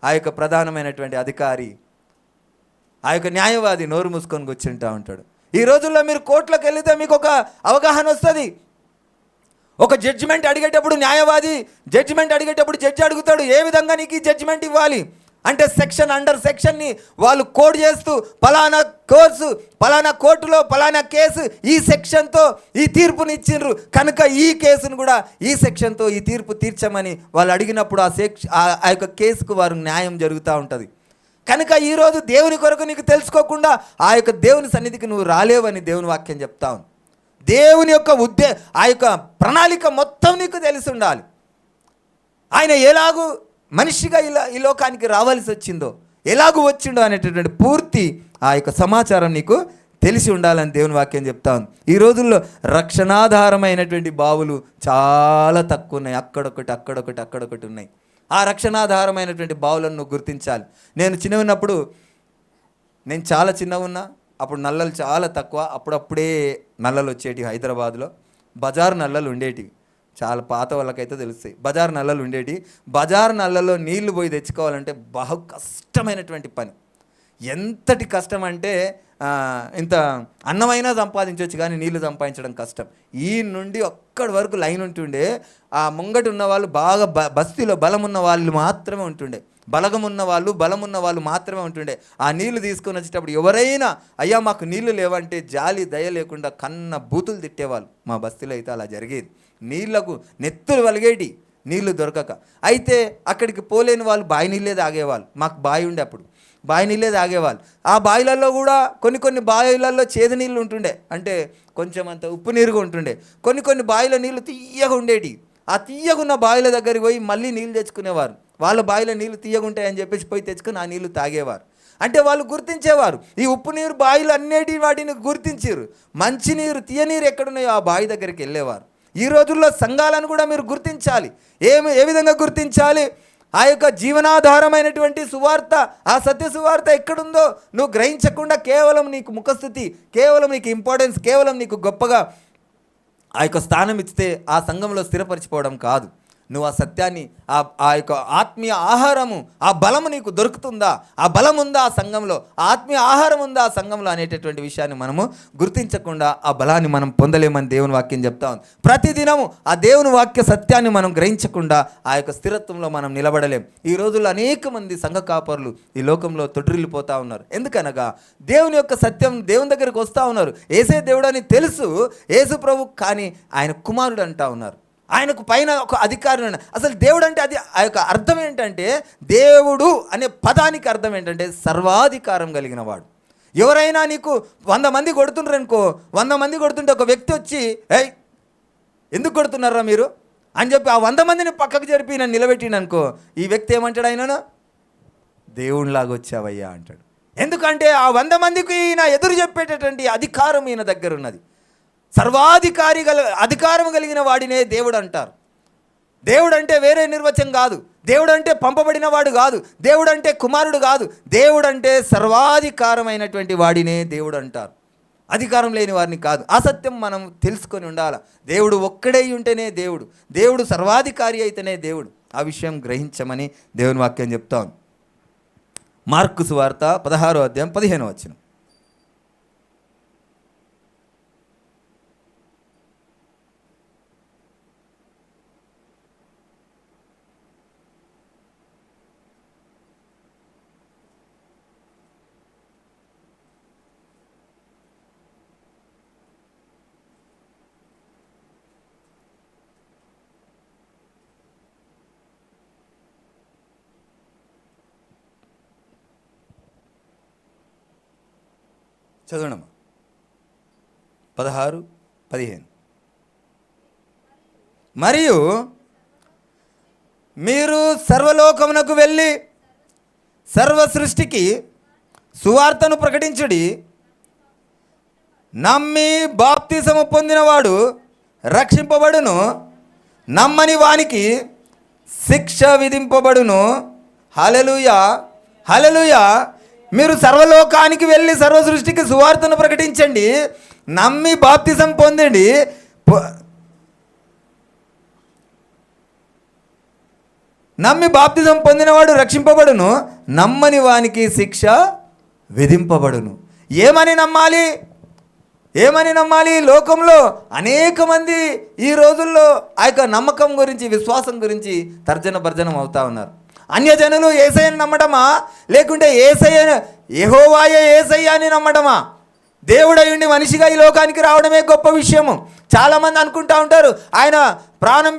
ఆ యొక్క ప్రధానమైనటువంటి అధికారి, ఆ యొక్క న్యాయవాది నోరు మూసుకొని కూర్చుంటా ఉంటాడు. ఈ రోజుల్లో మీరు కోర్టులకు వెళితే మీకు ఒక అవగాహన వస్తుంది. ఒక జడ్జిమెంట్ అడిగేటప్పుడు న్యాయవాది జడ్జిమెంట్ అడిగేటప్పుడు జడ్జి అడుగుతాడు, ఏ విధంగా నీకు ఈ జడ్జిమెంట్ ఇవ్వాలి అంటే సెక్షన్ అండర్ సెక్షన్ని వాళ్ళు కోడ్ చేస్తూ పలానా కోర్సు పలానా కోర్టులో పలానా కేసు ఈ సెక్షన్తో ఈ తీర్పుని ఇచ్చిండ్రు కనుక ఈ కేసును కూడా ఈ సెక్షన్తో ఈ తీర్పు తీర్చమని వాళ్ళు అడిగినప్పుడు ఆ యొక్క కేసుకు వారు న్యాయం జరుగుతూ ఉంటుంది. కనుక ఈరోజు దేవుని కొరకు నీకు తెలుసుకోకుండా ఆ యొక్క దేవుని సన్నిధికి నువ్వు రాలేవని దేవుని వాక్యం చెప్తా ఉంది. దేవుని యొక్క ఆ యొక్క ప్రణాళిక మొత్తం నీకు తెలిసి ఉండాలి. ఆయన ఎలాగూ మనిషిగా ఈ లోకానికి రావాల్సి వచ్చిందో, ఎలాగూ వచ్చిండో అనేటటువంటి పూర్తి ఆ యొక్క సమాచారం నీకు తెలిసి ఉండాలని దేవుని వాక్యం చెప్తా ఉంది. ఈ రోజుల్లో రక్షణాధారమైనటువంటి బావులు చాలా తక్కువ ఉన్నాయి. అక్కడొకటి ఉన్నాయి. ఆ రక్షణాధారమైనటువంటి బావులను నువ్వు గుర్తించాలి. నేను చాలా చిన్నగా ఉన్నా, అప్పుడు నల్లలు చాలా తక్కువ. అప్పుడప్పుడే నల్లలు వచ్చేటివి. హైదరాబాద్లో బజారు నల్లలు ఉండేటివి. చాలా పాత వాళ్ళకైతే తెలుస్తాయి. బజారు నల్లలు ఉండేటివి. బజారు నల్లలో నీళ్లు పోయి తెచ్చుకోవాలంటే బహు కష్టమైనటువంటి పని. ఎంతటి కష్టం అంటే ఇంత అన్నమైనా సంపాదించవచ్చు కానీ నీళ్లు సంపాదించడం కష్టం. ఈ నుండి అక్కడి వరకు లైన్ ఉంటుండే. ఆ ముంగటి ఉన్న వాళ్ళు బాగా బస్తీలో బలమున్న వాళ్ళు మాత్రమే ఉంటుండే. బలమున్న వాళ్ళు మాత్రమే ఉంటుండే. ఆ నీళ్లు తీసుకొని వచ్చేటప్పుడు ఎవరైనా అయ్యా మాకు నీళ్లు లేవంటే జాలి దయ లేకుండా కన్న బూతులు తిట్టేవాళ్ళు. మా బస్తీలో అయితే అలా జరిగేది. నీళ్లకు నెత్తులు వలిగేటి నీళ్లు దొరకక. అయితే అక్కడికి పోలేని వాళ్ళు బావి నీళ్ళే తాగేవాళ్ళు. మాకు బావి ఉండే, అప్పుడు బావి నీళ్ళే తాగేవాళ్ళు. ఆ బావిలలో కూడా కొన్ని బావిలలో చేదు నీళ్ళు ఉంటుండే, అంటే కొంచెం అంత ఉప్పు నీరుగా ఉంటుండే. కొన్ని బావిల నీళ్ళు తీయగా ఉండేటి. ఆ తీయగున్న బావిల దగ్గరికి పోయి మళ్ళీ నీళ్ళు తెచ్చుకునేవారు. వాళ్ళ బావిలో నీళ్ళు తీయగుంటాయని చెప్పేసి పోయి తెచ్చుకుని ఆ నీళ్ళు తాగేవారు. అంటే వాళ్ళు గుర్తించేవారు. ఈ ఉప్పు నీరు బావిలు వాటిని గుర్తించారు. మంచినీరు తీయనీరు ఎక్కడున్నాయో ఆ బావి దగ్గరికి వెళ్ళేవారు. ఈ రోజుల్లో సంఘాలను కూడా మీరు గుర్తించాలి. ఏ విధంగా గుర్తించాలి? ఆ యొక్క జీవనాధారమైనటువంటి సువార్త, ఆ సత్య సువార్త ఎక్కడుందో నువ్వు గ్రహించకుండా కేవలం నీకు ముఖస్థుతి, కేవలం నీకు ఇంపార్టెన్స్, కేవలం నీకు గొప్పగా ఆ యొక్క స్థానం ఇస్తే ఆ సంఘంలో స్థిరపరిచిపోవడం కాదు. నువ్వు ఆ సత్యాన్ని, ఆ యొక్క ఆత్మీయ ఆహారము, ఆ బలము నీకు దొరుకుతుందా, ఆ బలం ఉందా ఆ సంఘంలో, ఆ ఆత్మీయ ఆహారం ఉందా ఆ సంఘంలో అనేటటువంటి విషయాన్ని మనము గుర్తించకుండా ఆ బలాన్ని మనం పొందలేమని దేవుని వాక్యం చెప్తా ఉంది. ప్రతిదినము ఆ దేవుని వాక్య సత్యాన్ని మనం గ్రహించకుండా ఆ యొక్క స్థిరత్వంలో మనం నిలబడలేం. ఈ రోజుల్లో అనేక మంది సంఘ కాపరులు ఈ లోకంలో తొట్టిల్లిపోతూ ఉన్నారు. ఎందుకనగా దేవుని యొక్క సత్యం దేవుని దగ్గరికి వస్తూ ఉన్నారు. ఏసే దేవుడు అని తెలుసు, యేసు ప్రభు, కానీ ఆయన కుమారుడు అంటా ఉన్నారు. ఆయనకు పైన ఒక అధికారం. అసలు దేవుడు అంటే అది ఆ యొక్క అర్థం ఏంటంటే, దేవుడు అనే పదానికి అర్థం ఏంటంటే సర్వాధికారం కలిగిన వాడు. ఎవరైనా నీకు 100 మంది కొడుతుండ్రనుకో, 100 మంది కొడుతుంటే ఒక వ్యక్తి వచ్చి ఏయ్ ఎందుకు కొడుతున్నారా మీరు అని చెప్పి ఆ 100 మందిని పక్కకు జరిపి నన్ను నిలబెట్టిననుకో, ఈ వ్యక్తి ఏమంటాడు? ఆయనను దేవునిలాగా వచ్చావయ్యా అంటాడు. ఎందుకంటే ఆ 100 మందికి ఈయన ఎదురు చెప్పేటటువంటి అధికారం ఈయన దగ్గర ఉన్నది. అధికారం కలిగిన వాడినే దేవుడు అంటారు. దేవుడు అంటే వేరే నిర్వచనం కాదు. దేవుడు అంటే పంపబడిన వాడు కాదు. దేవుడు అంటే కుమారుడు కాదు. దేవుడు అంటే సర్వాధికారమైనటువంటి వాడినే దేవుడు అంటారు. అధికారం లేని వారిని కాదు. ఆ సత్యం మనం తెలుసుకొని ఉండాలి. దేవుడు ఒక్కడే ఉంటేనే దేవుడు, దేవుడు సర్వాధికారి అయితేనే దేవుడు. ఆ విషయం గ్రహించమని దేవుని వాక్యం చెప్తాం. మార్కు సువార్త 16వ అధ్యాయం 15వ వచనం. చదవడమ్మా. 16, 15. మరియు మీరు సర్వలోకమునకు వెళ్ళి సర్వ సృష్టికి సువార్తను ప్రకటించుడి. నమ్మి బాప్తిసము పొందినవాడు రక్షింపబడును, నమ్మని వానికి శిక్ష విధింపబడును. హల్లెలూయా, హల్లెలూయా. మీరు సర్వలోకానికి వెళ్ళి సర్వ సృష్టికి సువార్తను ప్రకటించండి, నమ్మి బాప్తిసం పొందండి. నమ్మి బాప్తిసం పొందినవాడు రక్షింపబడును, నమ్మని వానికి శిక్ష విధింపబడును. ఏమని నమ్మాలి? ఏమని నమ్మాలి? లోకంలో అనేక మంది ఈ రోజుల్లో ఆ యొక్క నమ్మకం గురించి, విశ్వాసం గురించి తర్జన భర్జనం అవుతా ఉన్నారు. అన్యజనులు యేసయ్యను నమ్మడమా, లేకుంటే యెహోవాయే యేసయ్య అని నమ్మడమా? దేవుడయ్యుండి మనిషిగా ఈ లోకానికి రావడమే గొప్ప విషయము. చాలామంది అనుకుంటా ఉంటారు, ఆయన ప్రాణం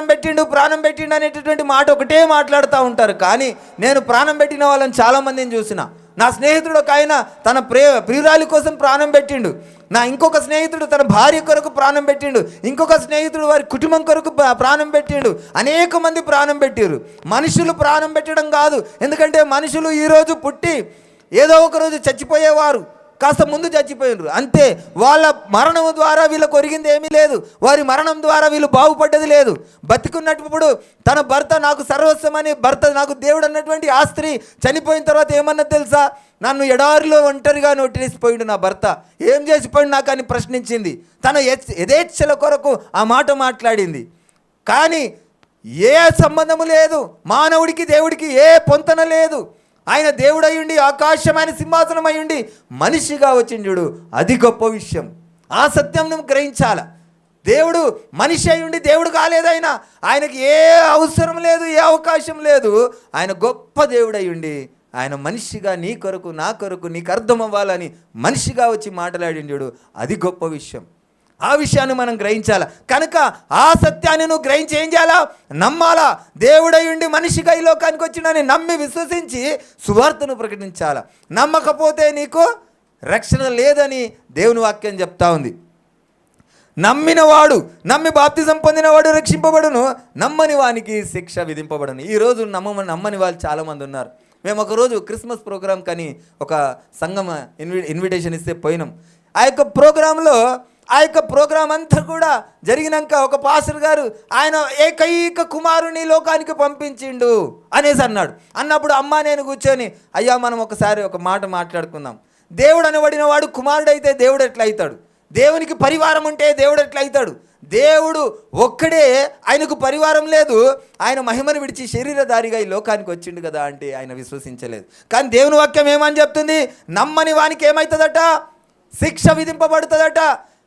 పెట్టిండు అనేటటువంటి మాట ఒకటే మాట్లాడుతూ ఉంటారు. కానీ నేను ప్రాణం పెట్టిన వాళ్ళని చాలామందిని చూసిన. నా స్నేహితుడు ఒక ఆయన తన ప్రియురాలి కోసం ప్రాణం పెట్టిండు. నా ఇంకొక స్నేహితుడు తన భార్య కొరకు ప్రాణం పెట్టిండు. ఇంకొక స్నేహితుడు వారి కుటుంబం కొరకు ప్రాణం పెట్టిండు. అనేక మంది ప్రాణం పెట్టారు. మనుషులు ప్రాణం పెట్టడం కాదు. ఎందుకంటే మనుషులు ఈరోజు పుట్టి ఏదో ఒక రోజు చచ్చిపోయేవారు, కాస్త ముందు చచ్చిపోయినారు అంతే. వాళ్ళ మరణం ద్వారా వీళ్ళకు ఒరిగింది ఏమీ లేదు. వారి మరణం ద్వారా వీళ్ళు బాగుపడ్డది లేదు. బతికున్నప్పుడు తన భర్త నాకు సర్వస్వమని, భర్త నాకు దేవుడు అన్నటువంటి ఆ స్త్రీ చనిపోయిన తర్వాత ఏమన్నా తెలుసా? నన్ను ఎడారిలో ఒంటరిగా నోటేసిపోయిండు నా భర్త, ఏం చేసిపోయిండు నాకు అని ప్రశ్నించింది. తన యథేచ్ఛల కొరకు ఆ మాట మాట్లాడింది. కానీ ఏ సంబంధము లేదు, మానవుడికి దేవుడికి ఏ పొంతన లేదు. ఆయన దేవుడయ్యుండి, ఆకాశమైన సింహాసనం అయ్యుండి మనిషిగా వచ్చిండు. అది గొప్ప విషయం. ఆ సత్యం నువ్వు గ్రహించాల. దేవుడు మనిషి అయ్యుండి దేవుడు కాలేదు. ఆయనకి ఏ అవసరం లేదు, ఏ అవకాశం లేదు. ఆయన గొప్ప దేవుడయ్యుండి ఆయన మనిషిగా నీ కొరకు, నా కొరకు, నీకు అర్థం అవ్వాలని మనిషిగా వచ్చి మాట్లాడిండు. అది గొప్ప విషయం. ఆ విషయాన్ని మనం గ్రహించాలా. కనుక ఆ సత్యాన్ని నువ్వు గ్రహించి ఏం చేయాలా? నమ్మాలా. దేవుడయ్యుండి మనిషిగా ఈ లోకానికి వచ్చిండని నమ్మి విశ్వసించి సువార్తను ప్రకటించాలా. నమ్మకపోతే నీకు రక్షణ లేదని దేవుని వాక్యం చెప్తా ఉంది. నమ్మి బాప్తిజం పొందినవాడు రక్షింపబడును, నమ్మని వానికి శిక్ష విధింపబడును. ఈరోజు నమ్మని వాళ్ళు చాలామంది ఉన్నారు. మేము ఒకరోజు క్రిస్మస్ ప్రోగ్రాం కానీ ఒక సంఘం ఇన్విటేషన్ ఇస్తే పోయినాం. ఆ యొక్క ప్రోగ్రాం అంతా కూడా జరిగినాక ఒక పాస్టర్ గారు ఆయన ఏకైక కుమారుని లోకానికి పంపించిండు అనేసి అన్నప్పుడు అమ్మ నేను కూర్చొని, అయ్యా మనం ఒకసారి ఒక మాట మాట్లాడుకుందాం. దేవుడు అనబడిన వాడు కుమారుడైతే దేవుడు ఎట్లా అవుతాడు? దేవునికి పరివారం ఉంటే దేవుడు ఎట్లా అవుతాడు? దేవుడు ఒక్కడే, ఆయనకు పరివారం లేదు. ఆయన మహిమను విడిచి శరీరధారిగా ఈ లోకానికి వచ్చిండు కదా అంటే ఆయన విశ్వసించలేదు. కానీ దేవుని వాక్యం ఏమని చెప్తుంది? నమ్మని వానికి ఏమవుతుందట? శిక్ష విధింపబడుతుందట.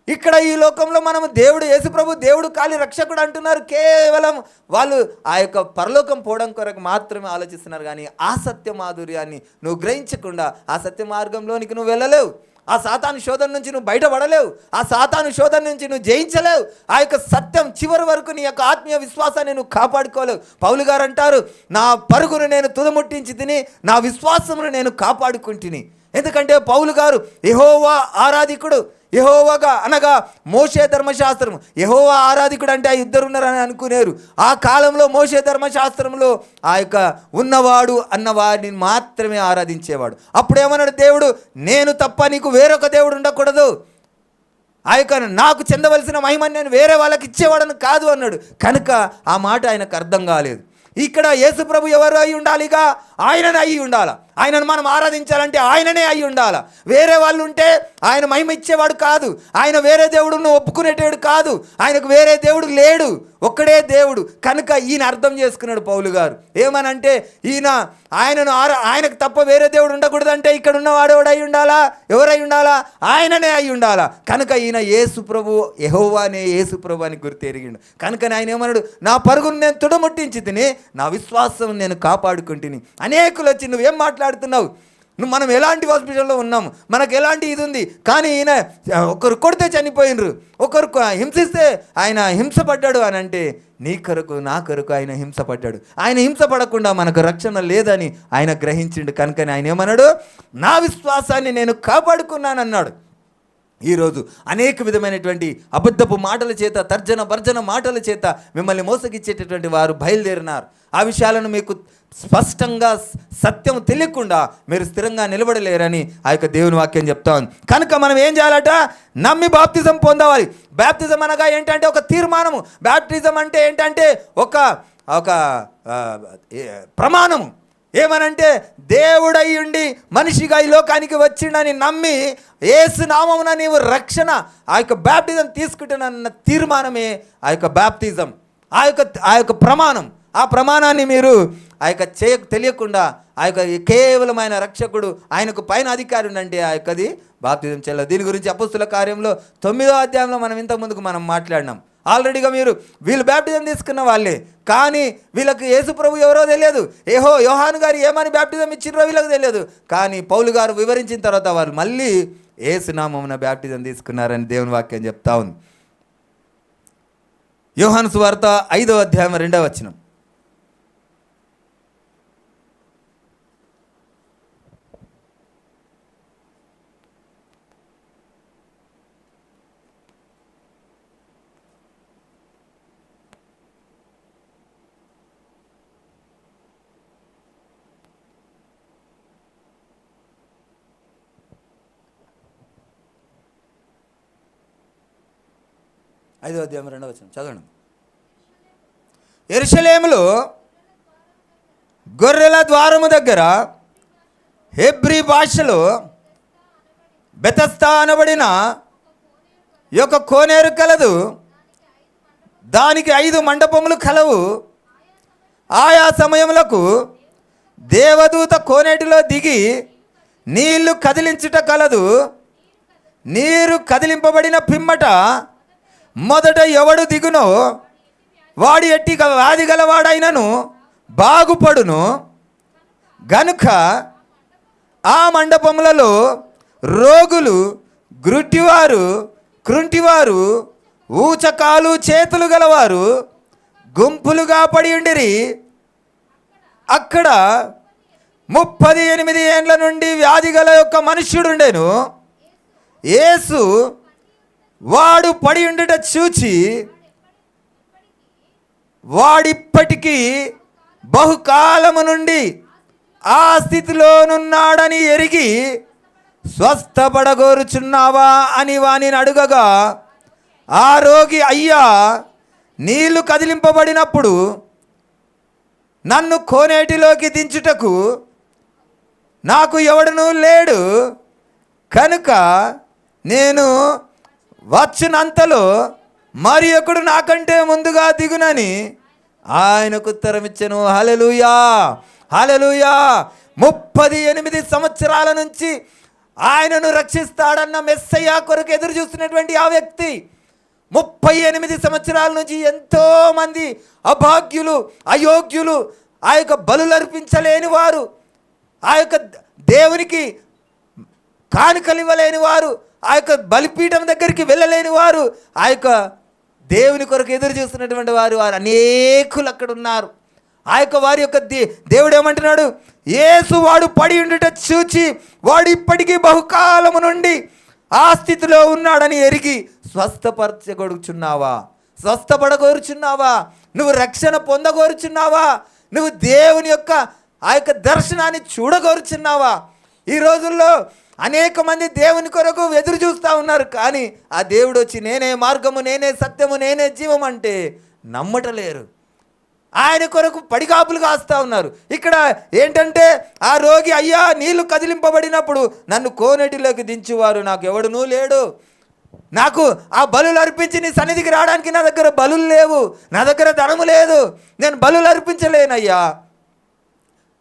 ఇక్కడ ఈ లోకంలో మనం దేవుడు యేసుప్రభు దేవుడు కాలి రక్షకుడు అంటున్నారు. కేవలం వాళ్ళు ఆ యొక్క పరలోకం పోవడం కొరకు మాత్రమే ఆలోచిస్తున్నారు. కానీ ఆ సత్య మాధుర్యాన్ని నువ్వు గ్రహించకుండా ఆ సత్య మార్గంలోనికి నువ్వు వెళ్ళలేవు. ఆ సాతాను శోధన నుంచి నువ్వు బయటపడలేవు. ఆ సాతాను శోధన నుంచి నువ్వు జయించలేవు. ఆ యొక్క సత్యం చివరి వరకు నీ యొక్క ఆత్మీయ విశ్వాసాన్ని నువ్వు కాపాడుకోలేవు. పౌలు గారు అంటారు, నా పరుగును నేను తుదముట్టించి తిని నా విశ్వాసమును నేను కాపాడుకుంటుని. ఎందుకంటే పౌలు గారు యెహోవా ఆరాధికుడు. యెహోవాగా అనగా మోషే ధర్మశాస్త్రం. యెహోవా ఆరాధికుడు అంటే ఆ ఇద్దరు ఉన్నారని అనుకునేరు. ఆ కాలంలో మోషే ధర్మశాస్త్రంలో ఆ యొక్క ఉన్నవాడు అన్నవాడిని మాత్రమే ఆరాధించేవాడు. అప్పుడు ఏమన్నాడు దేవుడు? నేను తప్ప నీకు వేరొక దేవుడు ఉండకూడదు. ఆ యొక్క నాకు చెందవలసిన మహిమని నేను వేరే వాళ్ళకి ఇచ్చేవాడని కాదు అన్నాడు. కనుక ఆ మాట ఆయనకు అర్థం కాలేదు. ఇక్కడ యేసుప్రభు ఎవరు అయి ఉండాలిగా? ఆయననే అయి ఉండాలి. ఆయనను మనం ఆరాధించాలంటే ఆయననే అయి ఉండాలి. వేరే వాళ్ళు ఉంటే ఆయన మహిమ ఇచ్చేవాడు కాదు. ఆయన వేరే దేవుడును ఒప్పుకునేటోడు కాదు. ఆయనకు వేరే దేవుడు లేడు, ఒక్కడే దేవుడు. కనుక ఈయన అర్థం చేసుకున్నాడు పౌలు గారు. ఏమనంటే ఆయనకు తప్ప వేరే దేవుడు ఉండకూడదంటే ఇక్కడ ఉన్నవాడు ఎవడై ఉండాలా? ఎవరై ఉండాలా? ఆయననే అయి ఉండాలా. కనుక ఈయన యేసు ప్రభు, యెహోవానే యేసు ప్రభు అని గుర్తెరిగిండు. కనుక ఆయన ఏమన్నాడు? నా పరుగును నేను తుడముట్టించి తిని నా విశ్వాసం నేను కాపాడుకుంటుని. అనేకులు వచ్చి నువ్వేం మాట్లాడుతున్నావు? మనం ఎలాంటి హాస్పిటల్లో ఉన్నాము, మనకు ఎలాంటి ఇది ఉంది. కానీ ఈయన ఒకరు కొడితే చనిపోయినరు, ఒకరు హింసిస్తే ఆయన హింసపడ్డాడు అని అంటే నీ కొరకు నా కొరకు ఆయన హింసపడ్డాడు. ఆయన హింసపడకుండా మనకు రక్షణ లేదని ఆయన గ్రహించిండు. కనుక ఆయన ఏమన్నాడు? నా విశ్వాసాన్ని నేను కాపాడుకున్నానన్నాడు. ఈరోజు అనేక విధమైనటువంటి అబద్ధపు మాటల చేత, తర్జన భర్జన మాటల చేత మిమ్మల్ని మోసగిచ్చేటటువంటి వారు బయలుదేరినారు. ఆ విషయాలను మీకు స్పష్టంగా సత్యం తెలియకుండా మీరు స్థిరంగా నిలబడలేరని ఆ యొక్క దేవుని వాక్యం చెప్తా ఉంది. కనుక మనం ఏం చేయాలట? నమ్మి బాప్తిజం పొందవాలి. బాప్తిజం అనగా ఏంటంటే ఒక తీర్మానము. బాప్తిజం అంటే ఏంటంటే ఒక ప్రమాణము. ఏమనంటే దేవుడయ్యుండి మనిషిగా ఈ లోకానికి వచ్చిండని నమ్మి యేసు నామమున నీవు రక్షణ, ఆ యొక్క బాప్టిజం తీసుకుంటున్న తీర్మానమే ఆ యొక్క బాప్తిజం, ఆ యొక్క ప్రమాణం. ఆ ప్రమాణాన్ని మీరు ఆ యొక్క తెలియకుండా ఆ యొక్క కేవలం ఆయన రక్షకుడు, ఆయనకు పైన అధికారి ఉందంటే ఆ యొక్కది బాప్తిజం చెల్లదు. దీని గురించి అపొస్తలుల కార్యంలో 9వ అధ్యాయంలో మనం ఇంతకుముందుకు మనం మాట్లాడినాం. ఆల్రెడీగా వీళ్ళు బ్యాప్టిజం తీసుకున్న వాళ్ళే, కానీ వీళ్ళకి యేసు ప్రభు ఎవరో తెలియదు. యోహాను గారు ఏమని బ్యాప్టిజం ఇచ్చిర్రో వీళ్ళకి తెలియదు. కానీ పౌలు గారు వివరించిన తర్వాత వారు మళ్ళీ యేసు నామమున బ్యాప్టిజం తీసుకున్నారని దేవుని వాక్యం చెప్తా ఉంది. యోహాను సువార్త 5వ అధ్యాయం 2వ వచనం. ఐదవ అధ్యాయం 2వ వచనం చదవండి. యెరూషలేములో గొర్రెల ద్వారము దగ్గర హెబ్రీ భాషలో బెతస్దా అనబడిన యొక్క కోనేరు కలదు. దానికి 5 మండపములు కలవు. ఆయా సమయములకు దేవదూత కోనేటిలో దిగి నీళ్లు కదిలించుట కలదు. నీరు కదిలింపబడిన పిమ్మట మొదట ఎవడు దిగునో వాడి ఎట్టి వ్యాధి గలవాడైనను బాగుపడును. గనుక ఆ మండపములలో రోగులు, గ్రుడ్డివారు, కృంటివారు, ఊచకాలు చేతులు గలవారు గుంపులుగా పడి ఉండిరి. అక్కడ 38 ఏండ్ల నుండి వ్యాధి గల యొక్క మనుష్యుడుండెను. యేసు వాడు పడి ఉండుట చూచి వాడిప్పటికీ బహుకాలము నుండి ఆ స్థితిలోనున్నాడని ఎరిగి స్వస్థపడగోరుచున్నావా అని వానిని అడుగగా, ఆ రోగి, అయ్యా, నీళ్లు కదిలింపబడినప్పుడు నన్ను కోనేటిలోకి దించుటకు నాకు ఎవడనూ లేడు. కనుక నేను వచ్చినంతలో మరి ఒకడు నాకంటే ముందుగా దిగునని ఆయనకు ఉత్తరం ఇచ్చెను. హల్లెలూయా, హల్లెలూయా. 38 సంవత్సరాల నుంచి ఆయనను రక్షిస్తాడన్న మెస్సయ్య కొరకు ఎదురు చూస్తున్నటువంటి ఆ వ్యక్తి 38 సంవత్సరాల నుంచి ఎంతోమంది అభాగ్యులు, అయోగ్యులు, ఆ యొక్క బలులు అర్పించలేని వారు, ఆ యొక్క దేవునికి కానుకలు ఇవ్వలేని వారు, ఆ యొక్క బలిపీఠం దగ్గరికి వెళ్ళలేని వారు, ఆ యొక్క దేవుని కొరకు ఎదురు చూస్తున్నటువంటి వారు అనేకులు అక్కడ ఉన్నారు. ఆ యొక్క వారి యొక్క దేవుడు ఏమంటున్నాడు? యేసు వాడు పడి ఉండుట చూచి వాడు ఇప్పటికీ బహుకాలము నుండి ఆ స్థితిలో ఉన్నాడని ఎరిగి స్వస్థపరచగొడుచున్నావా? స్వస్థపడగోరుచున్నావా? నువ్వు రక్షణ పొందగోరుచున్నావా? నువ్వు దేవుని యొక్క ఆ యొక్క దర్శనాన్ని చూడగోరుచున్నావా? ఈ రోజుల్లో అనేక మంది దేవుని కొరకు ఎదురు చూస్తూ ఉన్నారు, కానీ ఆ దేవుడు వచ్చి నేనే మార్గము, నేనే సత్యము, నేనే జీవం అంటే నమ్మటలేరు. ఆయన కొరకు పడిగాపులు కాస్తూ ఉన్నారు. ఇక్కడ ఏంటంటే ఆ రోగి, అయ్యా, నీళ్లు కదిలింపబడినప్పుడు నన్ను కోనేటిలోకి దించువారు నాకు ఎవడునూ లేడు. నాకు ఆ బలులు అర్పించి నీ సన్నిధికి రావడానికి నా దగ్గర బలులు లేవు, నా దగ్గర ధనము లేదు, నేను బలులు అర్పించలేనయ్యా.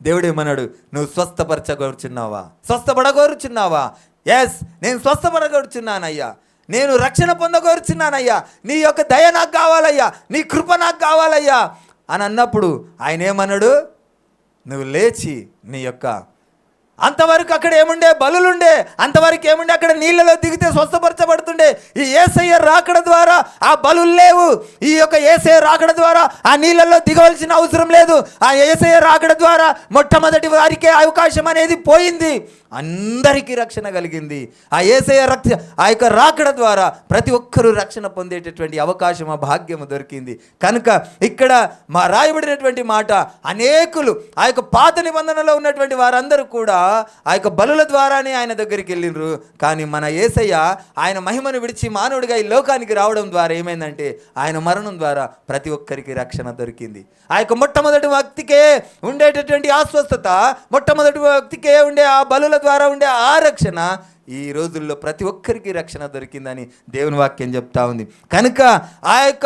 దేవుడు ఏమన్నాడు? నువ్వు స్వస్థపరచగోరుచున్నావా? స్వస్థపడగోరుచున్నావా? ఎస్, నేను స్వస్థపడగోరుచున్నానయ్యా, నేను రక్షణ పొందగోరుచున్నానయ్యా, నీ యొక్క దయ నాకు కావాలయ్యా, నీ కృప నాకు కావాలయ్యా అని అన్నప్పుడు ఆయన ఏమన్నాడు? నువ్వు లేచి నీ యొక్క అంతవరకు అక్కడ ఏముండే? బలులుండే. అంతవరకు ఏముండే? అక్కడ నీళ్ళలో దిగితే స్వస్థపరచబడుతుండే. ఈ యేసయ్య రాకడ ద్వారా ఆ బలులు లేవు. ఈ యొక్క యేసయ్య రాకడ ద్వారా ఆ నీళ్ళలో దిగవలసిన అవసరం లేదు. ఆ యేసయ్య రాకడ ద్వారా మొట్టమొదటి వారికే అవకాశం అనేది పోయింది, అందరికీ రక్షణ కలిగింది. ఆ యేసయ్య ఆ యొక్క రాకడ ద్వారా ప్రతి ఒక్కరూ రక్షణ పొందేటటువంటి అవకాశం, ఆ భాగ్యము దొరికింది. కనుక ఇక్కడ రాయబడినటువంటి మాట, అనేకులు ఆ యొక్క పాత నిబంధనలో ఉన్నటువంటి వారందరూ కూడా ఆ యొక్క బలుల ద్వారానే ఆయన దగ్గరికి వెళ్ళిండ్రు. కానీ మన యేసయ్య ఆయన మహిమను విడిచి మానవుడిగా ఈ లోకానికి రావడం ద్వారా ఏమైందంటే ఆయన మరణం ద్వారా ప్రతి ఒక్కరికి రక్షణ దొరికింది. ఆ యొక్క మొట్టమొదటి వ్యక్తికే ఉండేటటువంటి ఆస్వస్థత, మొట్టమొదటి వ్యక్తికే ఉండే ఆ బలుల ద్వారా ఉండే ఆ రక్షణ ఈ రోజుల్లో ప్రతి ఒక్కరికి రక్షణ దొరికిందని దేవుని వాక్యం చెప్తా ఉంది. కనుక ఆ యొక్క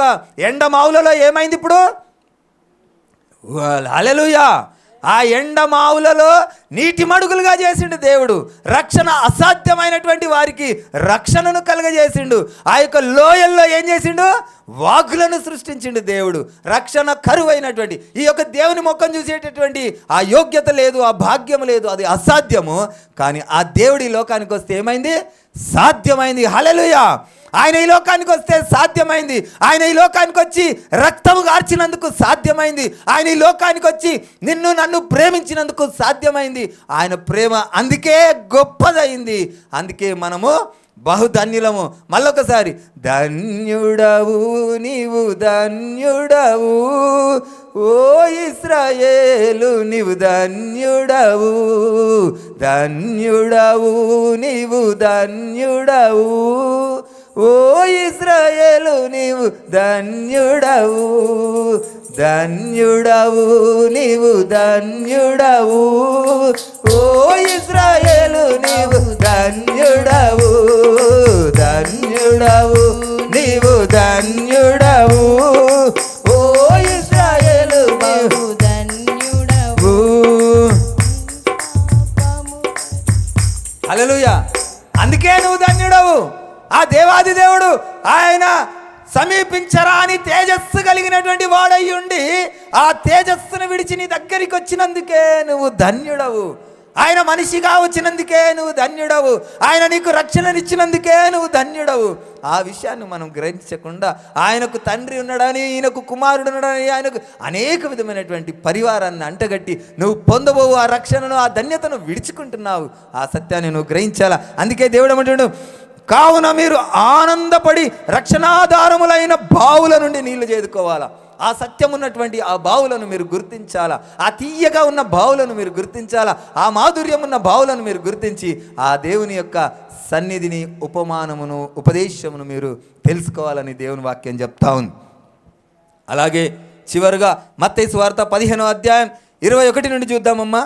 ఎండమావులలో ఏమైంది? ఇప్పుడు హల్లెలూయా, ఆ ఎండమావులలో నీటి మడుగులుగా చేసిండు దేవుడు. రక్షణ అసాధ్యమైనటువంటి వారికి రక్షణను కలుగజేసిండు. ఆ యొక్క లోయల్లో ఏం చేసిండు? వాగులను సృష్టించిండు దేవుడు. రక్షణ కరువైనటువంటి ఈ యొక్క దేవుని ముఖం చూసేటటువంటి ఆ యోగ్యత లేదు, ఆ భాగ్యం లేదు, అది అసాధ్యము. కానీ ఆ దేవుడి లోకానికి వస్తే ఏమైంది? సాధ్యమైంది. హల్లెలూయా! ఆయన ఈ లోకానికి వస్తే సాధ్యమైంది. ఆయన ఈ లోకానికి వచ్చి రక్తము గార్చినందుకు సాధ్యమైంది. ఆయన ఈ లోకానికి వచ్చి నిన్ను నన్ను ప్రేమించినందుకు సాధ్యమైంది. ఆయన ప్రేమ అందుకే గొప్పదైంది. అందుకే మనము బహుధన్యులము. మళ్ళొకసారి, ధన్యుడవు నీవు ధన్యుడవు, ఓ ఇశ్రాయేలు నీవు ధన్యుడవు, ధన్యుడవు నీవు ధన్యుడవు, ఓ ఇశ్రాయేలు నీవు ధన్యుడవు, ధన్యుడవు నీవు ధన్యుడవు, ఓ ఇశ్రాయేలు నీవు ధన్యుడవు, ధన్యుడవు నీవు ధన్యుడవు, ఓ ఇశ్రాయేలు నీవు ధన్యుడవు. హల్లెలూయా! అందుకే నువ్వు ధన్యుడవు. ఆ దేవాది దేవుడు ఆయన సమీపించరాని తేజస్సు కలిగినటువంటి వాడయ్యుండి ఆ తేజస్సును విడిచి నీ దగ్గరికి వచ్చినందుకే నువ్వు ధన్యుడవు. ఆయన మనిషిగా వచ్చినందుకే నువ్వు ధన్యుడవు. ఆయన నీకు రక్షణనిచ్చినందుకే నువ్వు ధన్యుడవు. ఆ విషయాన్ని మనం గ్రహించకుండా ఆయనకు తండ్రి ఉన్నాడని, ఈయనకు కుమారుడు ఉన్నాడని, ఆయనకు అనేక విధమైనటువంటి పరివారాన్ని అంటగట్టి నువ్వు పొందబోవు ఆ రక్షణను, ఆ ధన్యతను విడుచుకుంటున్నావు. ఆ సత్యాన్ని నువ్వు గ్రహించాలా. అందుకే దేవుడు ఏమంటాడు? కావున మీరు ఆనందపడి రక్షణాధారములైన బావుల నుండి నీళ్లు చేదుకోవాలా. ఆ సత్యం ఉన్నటువంటి ఆ బావులను మీరు గుర్తించాలా. ఆ తీయగా ఉన్న బావులను మీరు గుర్తించాలా. ఆ మాధుర్యం ఉన్న బావులను మీరు గుర్తించి ఆ దేవుని యొక్క సన్నిధిని, ఉపమానమును, ఉపదేశమును మీరు తెలుసుకోవాలని దేవుని వాక్యం చెప్తా ఉంది. అలాగే చివరిగా మత్తయి సువార్త 15వ అధ్యాయం 21 నుండి చూద్దామమ్మా.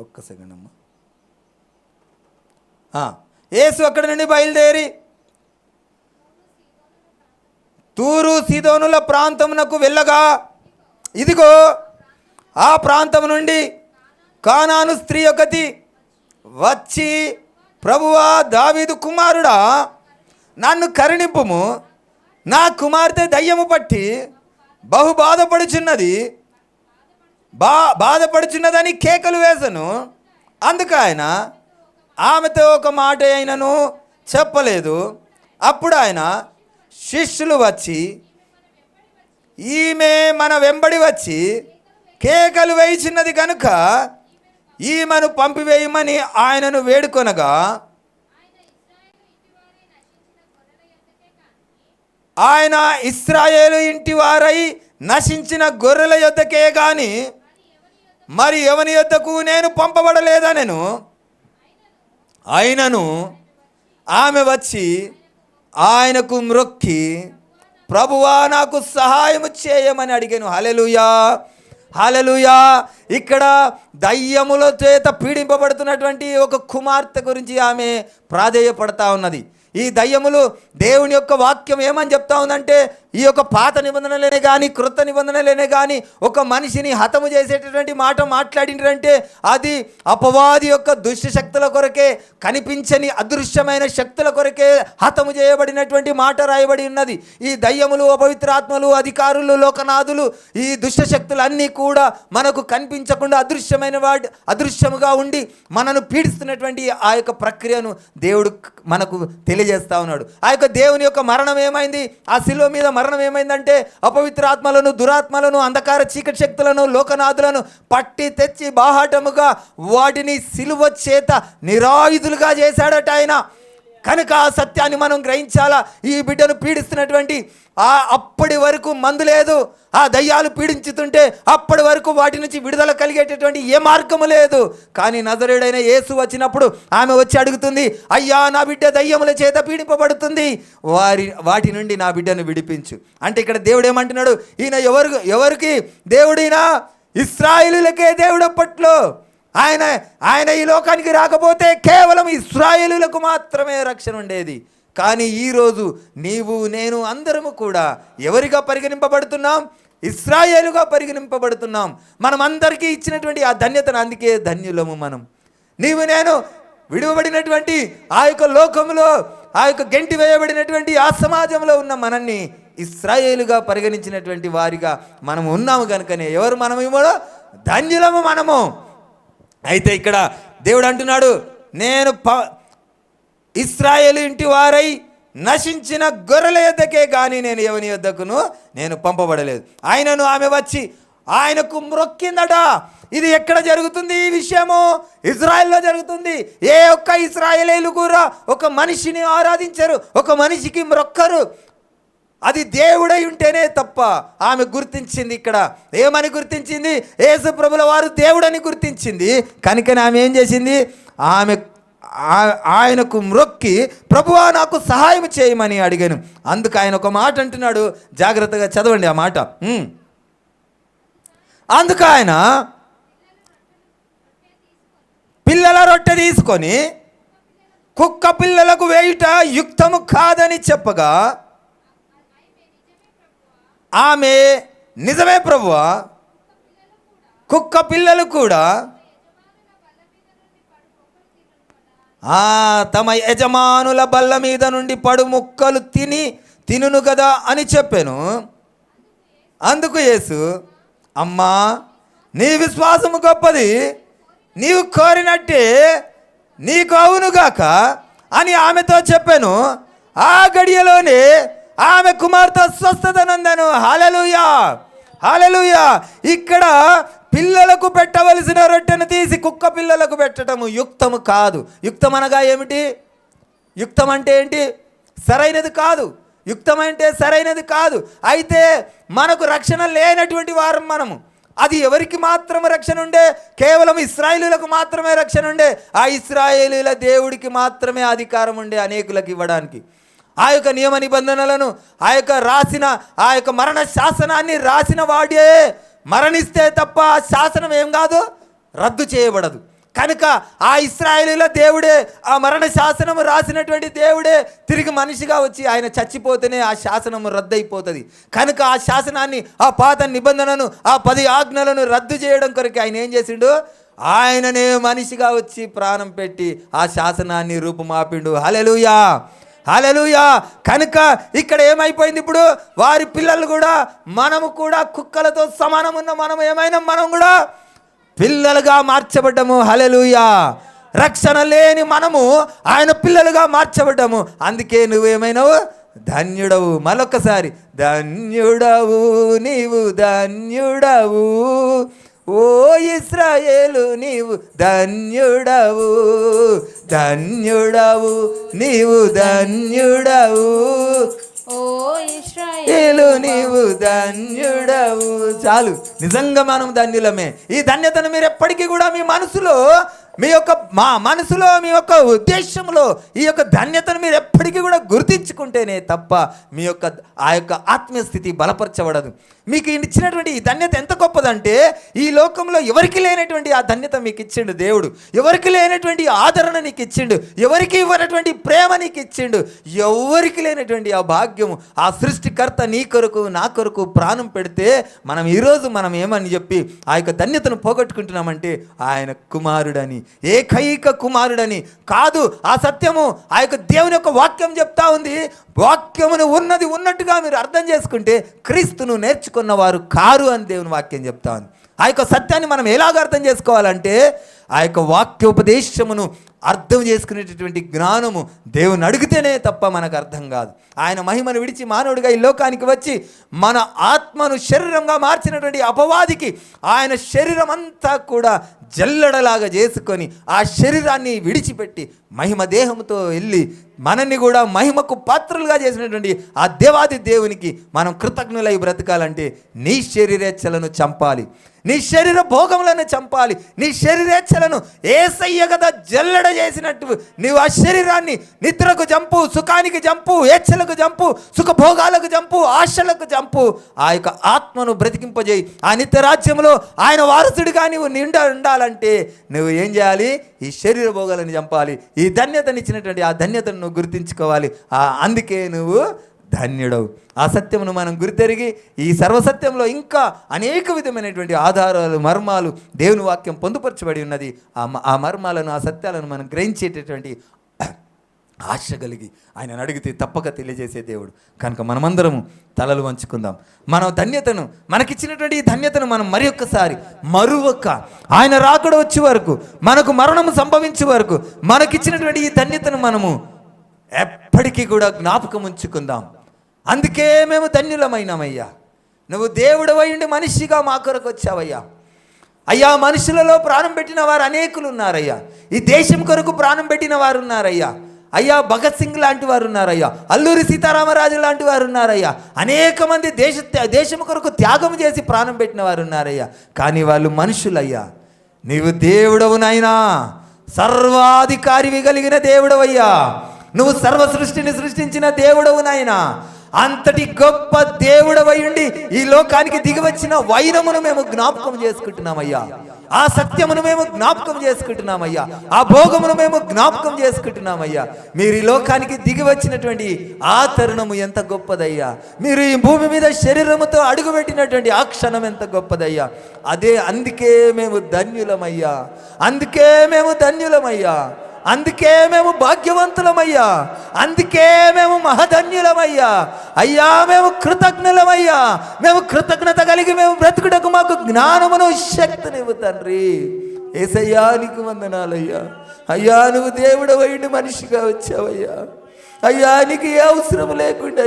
ఒక్క సెకండ్ అమ్మా. యేసు అక్కడి నుండి బయలుదేరి తూరు సీదోనుల ప్రాంతమునకు వెళ్ళగా, ఇదిగో ఆ ప్రాంతం నుండి కానాను స్త్రీ ఒకటి వచ్చి, ప్రభువా, దావీదు కుమారుడా, నన్ను కరుణింపుము, నా కుమార్తె దయ్యము పట్టి బహు బాధపడుచున్నదని కేకలు వేసను. అందుకు ఆయన ఆమెతో ఒక మాట అయినను చెప్పలేదు. అప్పుడు ఆయన శిష్యులు వచ్చి ఈమె మన వెంబడి వచ్చి కేకలు వేయుచున్నది కనుక ఈమెను పంపివేయమని ఆయనను వేడుకొనగా, ఆయన ఇశ్రాయేలు ఇంటి వారై నశించిన గొర్రెల యొద్దకే గాని మరి ఎవని యొద్దకు నేను పంపబడలేదనెను. అయినను ఆమె వచ్చి ఆయనకు మ్రొక్కి, ప్రభువా, నాకు సహాయము చేయమని అడిగాను. హల్లెలూయా, హల్లెలూయా. ఇక్కడ దయ్యముల చేత పీడింపబడుతున్నటువంటి ఒక కుమార్తె గురించి ఆమె ప్రాధేయపడతా ఉన్నది. ఈ దయ్యములు దేవుని యొక్క వాక్యం ఏమని చెప్తా ఉందంటే, ఈ యొక్క పాత నిబంధనలేనే కానీ క్రొత్త నిబంధనలేనే కానీ ఒక మనిషిని హతము చేసేటటువంటి మాట మాట్లాడిండ్రంటే అది అపవాది యొక్క దుష్ట శక్తుల కొరకే, కనిపించని అదృశ్యమైన శక్తుల కొరకే హతము చేయబడినటువంటి మాట రాయబడి ఉన్నది. ఈ దయ్యములు, అపవిత్రాత్మలు, అధికారులు, లోకనాథులు, ఈ దుష్ట శక్తులన్నీ కూడా మనకు కనిపించకుండా అదృశ్యముగా ఉండి మనను పీడిస్తున్నటువంటి ఆ యొక్క ప్రక్రియను దేవుడు మనకు తెలియజేస్తా ఉన్నాడు. ఆ యొక్క దేవుని యొక్క మరణం ఏమైంది? ఆ శిలువ మీద మరణం ఏమైందంటే అపవిత్రాత్మలను, దురాత్మలను, అంధకార చీకటి శక్తులను, లోకనాథులను పట్టి తెచ్చి బాహాటముగా వాటిని శిలువ చేత నిరాయుధులుగా చేశాడట ఆయన. కనుక ఆ సత్యాన్ని మనం గ్రహించాలా. ఈ బిడ్డను పీడిస్తున్నటువంటి అప్పటి వరకు మందు లేదు. ఆ దయ్యాలు పీడించుతుంటే అప్పటి వరకు వాటి నుంచి విడుదల కలిగేటటువంటి ఏ మార్గము లేదు. కానీ నజరేయుడైన యేసు వచ్చినప్పుడు ఆమె వచ్చి అడుగుతుంది, అయ్యా, నా బిడ్డ దయ్యముల చేత పీడింపబడుతుంది, వాటి నుండి నా బిడ్డను విడిపించు. అంటే ఇక్కడ దేవుడు ఏమంటున్నాడు? ఈయన ఎవరికి దేవుడైనా? ఇశ్రాయేలులకే దేవుడు అప్పట్లో. ఆయన ఆయన ఈ లోకానికి రాకపోతే కేవలం ఇశ్రాయేలులకు మాత్రమే రక్షణ ఉండేది. కానీ ఈరోజు నీవు నేను అందరము కూడా ఎవరిగా పరిగణింపబడుతున్నాం? ఇశ్రాయేలుగా పరిగణింపబడుతున్నాం. మనం అందరికీ ఇచ్చినటువంటి ఆ ధన్యతను, అందుకే ధన్యులము మనం. నీవు నేను విడువబడినటువంటి ఆ యొక్క లోకంలో, ఆ యొక్క గెంటి వేయబడినటువంటి ఆ సమాజంలో ఉన్న మనల్ని ఇశ్రాయేలుగా పరిగణించినటువంటి వారిగా మనం ఉన్నాము కనుకనే ఎవరు మనము? ధన్యులము మనము. అయితే ఇక్కడ దేవుడు అంటున్నాడు, నేను ఇశ్రాయేలు ఇంటి వారై నశించిన గొర్రెల యొద్దకే కానీ నేను ఎవని యొద్దకును నేను పంపబడలేదు. ఆయనను ఆమె వచ్చి ఆయనకు మ్రొక్కిందట. ఇది ఎక్కడ జరుగుతుంది? ఈ విషయము ఇజ్రాయెల్లో జరుగుతుంది. ఏ ఒక్క ఇశ్రాయేలీయులు కూడా ఒక మనిషిని ఆరాధించరు, ఒక మనిషికి మ్రొక్కరు. అది దేవుడై ఉంటేనే తప్ప. ఆమె గుర్తించింది. ఇక్కడ ఏమని గుర్తించింది? యేసు ప్రభుల వారు దేవుడని గుర్తించింది. కనుకనే ఆమె ఏం చేసింది? ఆమె ఆయనకు మ్రొక్కి, ప్రభువా నాకు సహాయం చేయమని అడిగాను. అందుకు ఆయన ఒక మాట అంటున్నాడు, జాగ్రత్తగా చదవండి ఆ మాట. అందుకు ఆయన పిల్లల రొట్టె తీసుకొని కుక్క పిల్లలకు వేయుట యుక్తము కాదని చెప్పగా ఆమె నిజమే ప్రభువా, కుక్క పిల్లలు కూడా తమ యజమానుల బల్ల మీద నుండి పడు ముక్కలు తినును కదా అని చెప్పాను. అందుకు యేసు, అమ్మా నీ విశ్వాసము గొప్పది, నీవు కోరినట్టే నీకు అవునుగాక అని ఆమెతో చెప్పాను. ఆ గడియలోనే ఆమె కుమార్తె స్వస్థత నందెను. హల్లెలూయా, హల్లెలూయా. ఇక్కడ పిల్లలకు పెట్టవలసిన రొట్టెను తీసి కుక్క పిల్లలకు పెట్టడము యుక్తము కాదు. యుక్తం అనగా ఏమిటి? యుక్తం అంటే ఏంటి? సరైనది కాదు. యుక్తం అంటే సరైనది కాదు. అయితే మనకు రక్షణ లేనటువంటి వారం మనము. అది ఎవరికి మాత్రమే రక్షణ ఉండే? కేవలం ఇశ్రాయేలీయులకు మాత్రమే రక్షణ ఉండే. ఆ ఇశ్రాయేలీయుల దేవుడికి మాత్రమే అధికారం ఉండే అనేకులకు ఇవ్వడానికి. ఆ యొక్క నియమ నిబంధనలను, ఆ యొక్క ఆ యొక్క మరణ శాసనాన్ని రాసిన వాడే మరణిస్తే తప్ప ఆ శాసనం ఏం కాదు, రద్దు చేయబడదు. కనుక ఆ ఇశ్రాయేలీయుల దేవుడే, ఆ మరణ శాసనము రాసినటువంటి దేవుడే తిరిగి మనిషిగా వచ్చి ఆయన చచ్చిపోతేనే ఆ శాసనము రద్దయిపోతుంది. కనుక ఆ శాసనాన్ని, ఆ పాత నిబంధనను, ఆ 10 ఆజ్ఞలను రద్దు చేయడం కొరకు ఆయన ఏం చేసిండు? ఆయననే మనిషిగా వచ్చి ప్రాణం పెట్టి ఆ శాసనాన్ని రూపుమాపిండు. హల్లెలూయా, హల్లెలూయా. కనుక ఇక్కడ ఏమైపోయింది? ఇప్పుడు వారి పిల్లలు కూడా, మనము కూడా కుక్కలతో సమానమున్న మనం ఏమైనా, మనం కూడా పిల్లలుగా మార్చబడ్డము. హల్లెలూయా. రక్షణ లేని మనము ఆయన పిల్లలుగా మార్చబడ్డము. అందుకే నువ్వేమైనావు? ధన్యుడవు. మరొకసారి, ధన్యుడవు నీవు, ధన్యుడవు ఓ ఇశ్రాయేలు నీవు, ధన్యుడవు, ధన్యుడవు నీవు, ధన్యుడవు ఓ ఇశ్రాయేలు నీవు, ధన్యుడవు. చాలు, నిజంగా మనం ధన్యులమే. ఈ ధన్యతను మీరు ఎప్పటికీ కూడా మీ మనసులో, మీ మనసులో, మీ యొక్క ఉద్దేశంలో ఈ యొక్క ధన్యతను మీరు ఎప్పటికీ కూడా గుర్తించుకుంటేనే తప్ప మీ యొక్క ఆ యొక్క ఆత్మీయ స్థితి బలపరచబడదు. మీకు ఇచ్చినటువంటి ఈ ధన్యత ఎంత గొప్పదంటే, ఈ లోకంలో ఎవరికి లేనటువంటి ఆ ధన్యత మీకు ఇచ్చిండు దేవుడు. ఎవరికి లేనటువంటి ఆదరణ నీకు ఇచ్చిండు. ఎవరికి ఇవ్వనటువంటి ప్రేమ నీకు ఇచ్చిండు. ఎవరికి లేనటువంటి ఆ భాగ్యము ఆ సృష్టికర్త నీ కొరకు, నా కొరకు ప్రాణం పెడితే మనం ఈరోజు మనం ఏమని చెప్పి ఆ యొక్క ధన్యతను పోగొట్టుకుంటున్నామంటే, ఆయన కుమారుడని, ఏకైక కుమారుడని కాదు. ఆ సత్యము ఆ యొక్క దేవుని యొక్క వాక్యం చెప్తా ఉంది. వాక్యమును ఉన్నది ఉన్నట్టుగా మీరు అర్థం చేసుకుంటే క్రీస్తును నేర్చుకున్నవారు కారు అని దేవుని వాక్యం చెప్తా ఉంది. ఆ యొక్క సత్యాన్ని మనం ఎలాగ అర్థం చేసుకోవాలంటే, ఆ యొక్క వాక్యోపదేశమును అర్థం చేసుకునేటటువంటి జ్ఞానము దేవుని అడిగితేనే తప్ప మనకు అర్థం కాదు. ఆయన మహిమను విడిచి మానవుడిగా ఈ లోకానికి వచ్చి మన ఆత్మను శరీరంగా మార్చినటువంటి అపవాదికి ఆయన శరీరం అంతా కూడా జల్లెడలాగా చేసుకొని ఆ శరీరాన్ని విడిచిపెట్టి మహిమ దేహంతో వెళ్ళి మనల్ని కూడా మహిమకు పాత్రలుగా చేసినటువంటి ఆ దేవాది దేవునికి మనం కృతజ్ఞులై బ్రతకాలంటే నీ శరీరేచ్ఛలను చంపాలి, నీ శరీర భోగములను చంపాలి. నీ శరీరేచ్ఛలను యేసయ్య కదా జల్లెడ చేసినట్టు నీవు ఆ శరీరాన్ని నిద్రకు చంపు, సుఖానికి చంపు, ఏచ్ఛలకు చంపు, సుఖభోగాలకు చంపు, ఆశలకు చంపు. ఆ యొక్క ఆత్మను బ్రతికింపజేయి. ఆ నిత్య రాజ్యంలో ఆయన వారసుడిగా నీవు ఉండాలంటే నువ్వు ఏం చేయాలి? ఈ శరీర భోగాలను చంపాలి. ఈ ధన్యతనిచ్చినటువంటి ఆ ధన్యతను నువ్వు గుర్తించుకోవాలి. అందుకే నువ్వు ధన్యుడవు. ఆ సత్యమును మనం గుర్తెరిగి ఈ సర్వసత్యంలో ఇంకా అనేక విధమైనటువంటి ఆధారాలు, మర్మాలు దేవుని వాక్యం పొందుపరచబడి ఉన్నది. ఆ మర్మాలను, ఆ సత్యాలను మనం గ్రహించేటటువంటి ఆశ కలిగి ఆయనను అడిగితే తప్పక తెలియజేసే దేవుడు కనుక మనమందరము తలలు వంచుకుందాం. మనం ధన్యతను, మనకిచ్చినటువంటి ఈ ధన్యతను మనం మరి ఒక్కసారి మరువక ఆయన రాకడ వచ్చే వరకు, మనకు మరణము సంభవించే వరకు మనకిచ్చినటువంటి ఈ ధన్యతను మనము ఎప్పటికీ కూడా జ్ఞాపకం ఉంచుకుందాం. అందుకే మేము ధన్యులమైనామయ్యా. నువ్వు దేవుడవై ఉండి మనిషిగా మా కొరకు వచ్చావయ్యా. అయ్యా, మనుషులలో ప్రాణం పెట్టిన వారు అనేకులు ఉన్నారయ్యా. ఈ దేశం కొరకు ప్రాణం పెట్టిన వారు ఉన్నారయ్యా. అయ్యా, భగత్ సింగ్ లాంటి వారు ఉన్నారయ్యా. అల్లూరి సీతారామరాజు లాంటి వారు ఉన్నారయ్యా. అనేక మంది దేశం కొరకు త్యాగం చేసి ప్రాణం పెట్టిన వారు ఉన్నారయ్యా. కానీ వాళ్ళు మనుషులయ్యా. నీవు దేవుడవునైనా, సర్వాధికారివి కలిగిన దేవుడవయ్యా. నువ్వు సర్వ సృష్టిని సృష్టించిన దేవుడవు నాయనా. అంతటి గొప్ప దేవుడవై ఉండి ఈ లోకానికి దిగివచ్చిన వైరమును మేము జ్ఞాపకం చేసుకుంటున్నామయ్యా. ఆ సత్యమును మేము జ్ఞాపకం చేసుకుంటున్నామయ్యా. ఆ భోగమును మేము జ్ఞాపకం చేసుకుంటున్నామయ్యా. మీరు ఈ లోకానికి దిగి వచ్చినటువంటి ఆ తరుణము ఎంత గొప్పదయ్యా. మీరు ఈ భూమి మీద శరీరముతో అడుగుపెట్టినటువంటి ఆ క్షణం ఎంత గొప్పదయ్యా. అందుకే మేము ధన్యులమయ్యా. అందుకే మేము ధన్యులమయ్యా. అందుకే మేము భాగ్యవంతులమయ్యా. అందుకే మేము మహధన్యులమయ్యా. అయ్యా, మేము కృతజ్ఞులమయ్యా. మేము కృతజ్ఞత కలిగి మేము బ్రతుకుటకు మాకు జ్ఞానమును, శక్తినివ్వు తండ్రి. యేసయ్యా, నీకు వందనాలయ్యా. అయ్యా, నువ్వు దేవుడవైండి మనిషిగా వచ్చావయ్యా. అయ్యా, నీకు ఏ అవసరం లేకుండా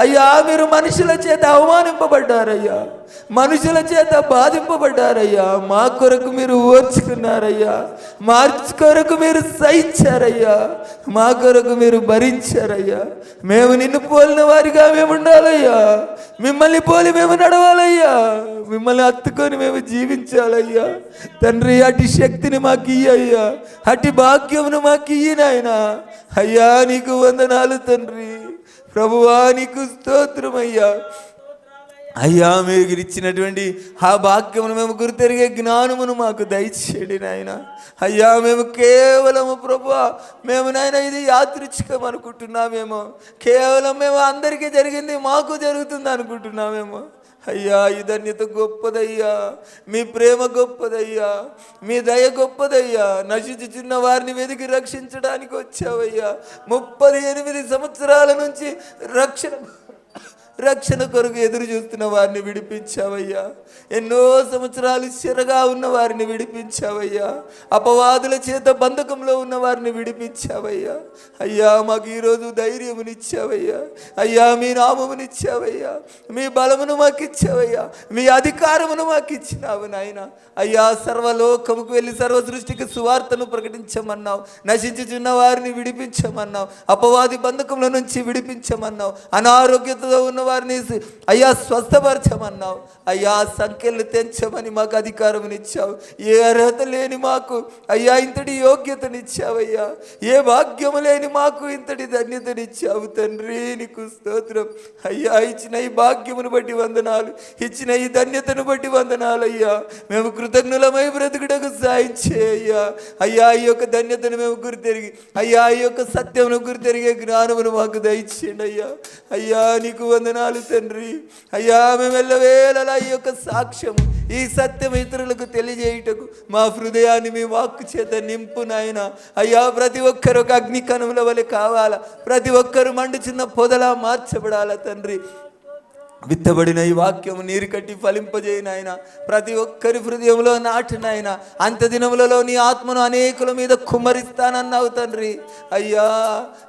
అయ్యా, మీరు మనుషుల చేత అవమానింపబడ్డారయ్యా. మనుషుల చేత బాధింపబడ్డారయ్యా. మా కొరకు మీరు ఓర్చుకున్నారయ్యా. మా కొరకు మీరు సహించారయ్యా. మా కొరకు మీరు భరించారయ్యా. మేము నిన్ను పోలిన వారిగా మేము ఉండాలయ్యా. మిమ్మల్ని పోలి మేము నడవాలయ్యా. మిమ్మల్ని హత్తుకొని మేము జీవించాలయ్యా. తండ్రి, అటు శక్తిని మాకు ఇయ్యయ్యా. అటు భాగ్యమును మాకు ఇయ్యనాయనా. అయ్యా, నీకు వందనాలు తండ్రి. ప్రభువా, నీకు స్తోత్రమయ్యా. అయ్యా, మీరు ఇచ్చినటువంటి ఆ భాగ్యమును మేము గుర్తెరిగే జ్ఞానమును మాకు దయచేయండి నాయన. అయ్యా, మేము కేవలము ప్రభువా, మేము నాయన ఇది యాదృచ్ఛికం అనుకుంటున్నామేమో. కేవలం మేము అందరికీ జరిగింది మాకు జరుగుతుంది అనుకుంటున్నామేమో. అయ్యా, ఈ ధన్యత గొప్పదయ్యా. మీ ప్రేమ గొప్పదయ్యా. మీ దయ గొప్పదయ్యా. నశించుచున్న వారిని వెతికి రక్షించడానికి వచ్చావయ్యా. 38 సంవత్సరాల నుంచి రక్షణ కొరకు ఎదురు చూస్తున్న వారిని విడిపించావయ్యా. ఎన్నో సంవత్సరాలు చెరగా ఉన్న వారిని విడిపించావయ్యా. అపవాదుల చేత బంధకంలో ఉన్న వారిని విడిపించావయ్యా. అయ్యా, మాకు ఈరోజు ధైర్యమునిచ్చావయ్యా. అయ్యా, మీ నామమునిచ్చావయ్యా. మీ బలమును మాకు ఇచ్చావయ్యా. మీ అధికారమును మాకు ఇచ్చినావు నాయన. అయ్యా, సర్వలోకముకు వెళ్ళి సర్వ సృష్టికి సువార్తను ప్రకటించమన్నావు. నశించుచున్న వారిని విడిపించమన్నావు. అపవాది బంధకంలో నుంచి విడిపించమన్నావు. అనారోగ్యతతో ఉన్న వారిని అయ్యా స్వస్థపరచమన్నావు. అయ్యా, సంఖ్యలు తెంచమని మాకు అధికారమునిచ్చావు. ఏ అర్హత లేని మాకు అయ్యా ఇంతటి యోగ్యతనిచ్చావయ్యా. ఏ భాగ్యము లేని మాకు ఇంతటి ధన్యతనిచ్చావు తండ్రి. నీకు స్తోత్రం అయ్యా. ఇచ్చిన ఈ భాగ్యమును బట్టి వందనాలు. ఇచ్చిన ఈ ధన్యతను బట్టి వందనాలు అయ్యా. మేము కృతజ్ఞులమై బ్రతుకుటకు సాయం చేయ్యా. అయ్యా, ఈ యొక్క ధన్యతను మేము గుర్తెరిగి అయ్యా, ఈ యొక్క సత్యమును గుర్తెరిగే జ్ఞానమును మాకు దయచేయండి అయ్యా. అయ్యా, నీకు వందనాలు తండ్రి. అయ్యా, మేము ఎల్లవేళలా ఈ యొక్క సాక్ష్యము, ఈ సత్యం ఇతరులకు తెలియజేయుటకు మా హృదయాన్ని మీ వాక్కు చేత నింపు నాయన. అయ్యా, ప్రతి ఒక్కరు ఒక అగ్ని కణముల వలె కావాలా. ప్రతి ఒక్కరు మండుచున్న పొదలా మార్చబడాలా తండ్రి. విత్తబడిన ఈ వాక్యము నీరు కట్టి ఫలింపజేయి నాయన. ప్రతి ఒక్కరి హృదయంలో నాటు నాయన. అంత్య దినములలో నీ ఆత్మను అనేకుల మీద కుమ్మరిస్తానన్నావు తండ్రి. అయ్యా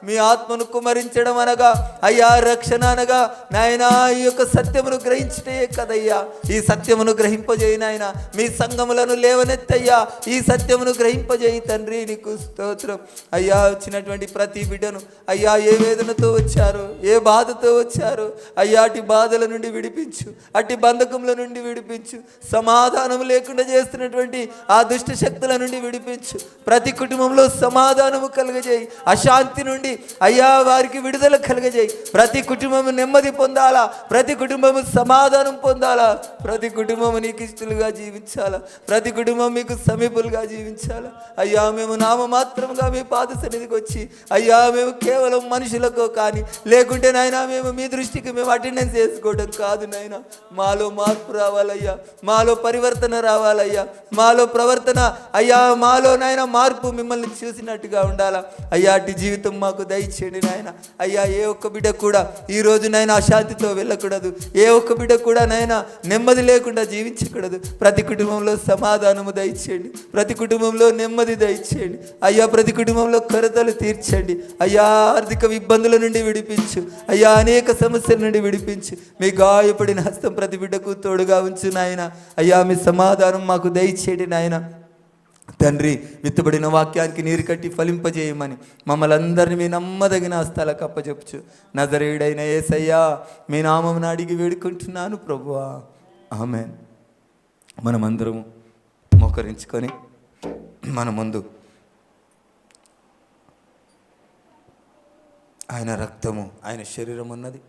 మీ ఆత్మను కుమ్మరించడం అనగా అయ్యా రక్షణ అనగా నాయన ఈ యొక్క సత్యమును గ్రహించితే కదయ్యా. ఈ సత్యమును గ్రహింపజేయి నాయన. మీ సంఘములను లేవనెత్తయ్యా. ఈ సత్యమును గ్రహింపజేయి తండ్రి. నీకు స్తోత్రం అయ్యా. వచ్చినటువంటి ప్రతి బిడ్డను అయ్యా ఏ వేదనతో వచ్చారో, ఏ బాధతో వచ్చారో అయ్యా అటు బాధ నుండి విడిపించు, అట్టి బంధకముల నుండి విడిపించు, సమాధానం లేకుండా చేస్తున్నటువంటి ఆ దుష్ట శక్తుల నుండి విడిపించు. ప్రతి కుటుంబంలో సమాధానము కలుగజేయి. అశాంతి నుండి అయ్యా వారికి విడుదల కలుగజేయి. ప్రతి కుటుంబము నెమ్మది పొందాలా, ప్రతి కుటుంబము సమాధానం పొందాలా, ప్రతి కుటుంబము నీకు ఇష్టలుగా జీవించాలా, ప్రతి కుటుంబం మీకు సమీపులుగా జీవించాలా. అయ్యా మేము నామమాత్రముగా మీ పాద సన్నిధికి వచ్చి అయ్యా మేము కేవలం మనుషులకు కానీ లేకుంటే నాయనా మేము మీ దృష్టికి మేము అటెండెన్స్ చేసుకోవడం కాదు నాయన. మాలో మార్పు రావాలయ్యా, మాలో పరివర్తన రావాలయ్యా, మాలో ప్రవర్తన అయ్యా మాలో నాయన మార్పు మిమ్మల్ని చూసినట్టుగా ఉండాలా అయ్యా. అటు జీవితం మాకు దయచేయండి నాయన. అయ్యా ఏ ఒక్క బిడ్డ కూడా ఈరోజు నాయన అశాంతితో వెళ్ళకూడదు. ఏ ఒక్క బిడ్డ కూడా నాయన నెమ్మది లేకుండా జీవించకూడదు. ప్రతి కుటుంబంలో సమాధానము దయచేయండి, ప్రతి కుటుంబంలో నెమ్మది దయచేయండి అయ్యా. ప్రతి కుటుంబంలో కొరతలు తీర్చండి అయ్యా. ఆర్థిక ఇబ్బందుల నుండి విడిపించు అయ్యా. అనేక సమస్యల నుండి విడిపించు. మీ గాయపడిన హస్తం ప్రతి బిడ్డకు తోడుగా ఉంచు నాయన. అయ్యా మీ సమాధానం మాకు దయచేయండి నాయన. తండ్రి విత్తబడిన వాక్యానికి నీరు కట్టి ఫలింపజేయమని మమ్మల్ని అందరినీ మీ నమ్మదగిన హస్తాలకు అప్పచెప్పుచు నజరేయుడైన యేసయ్యా మీ నామమున అడిగి వేడుకుంటున్నాను ప్రభువా, ఆమేన్. మనమందరము మోకరించుకొని మన ముందు ఆయన రక్తము, ఆయన శరీరం ఉన్నది.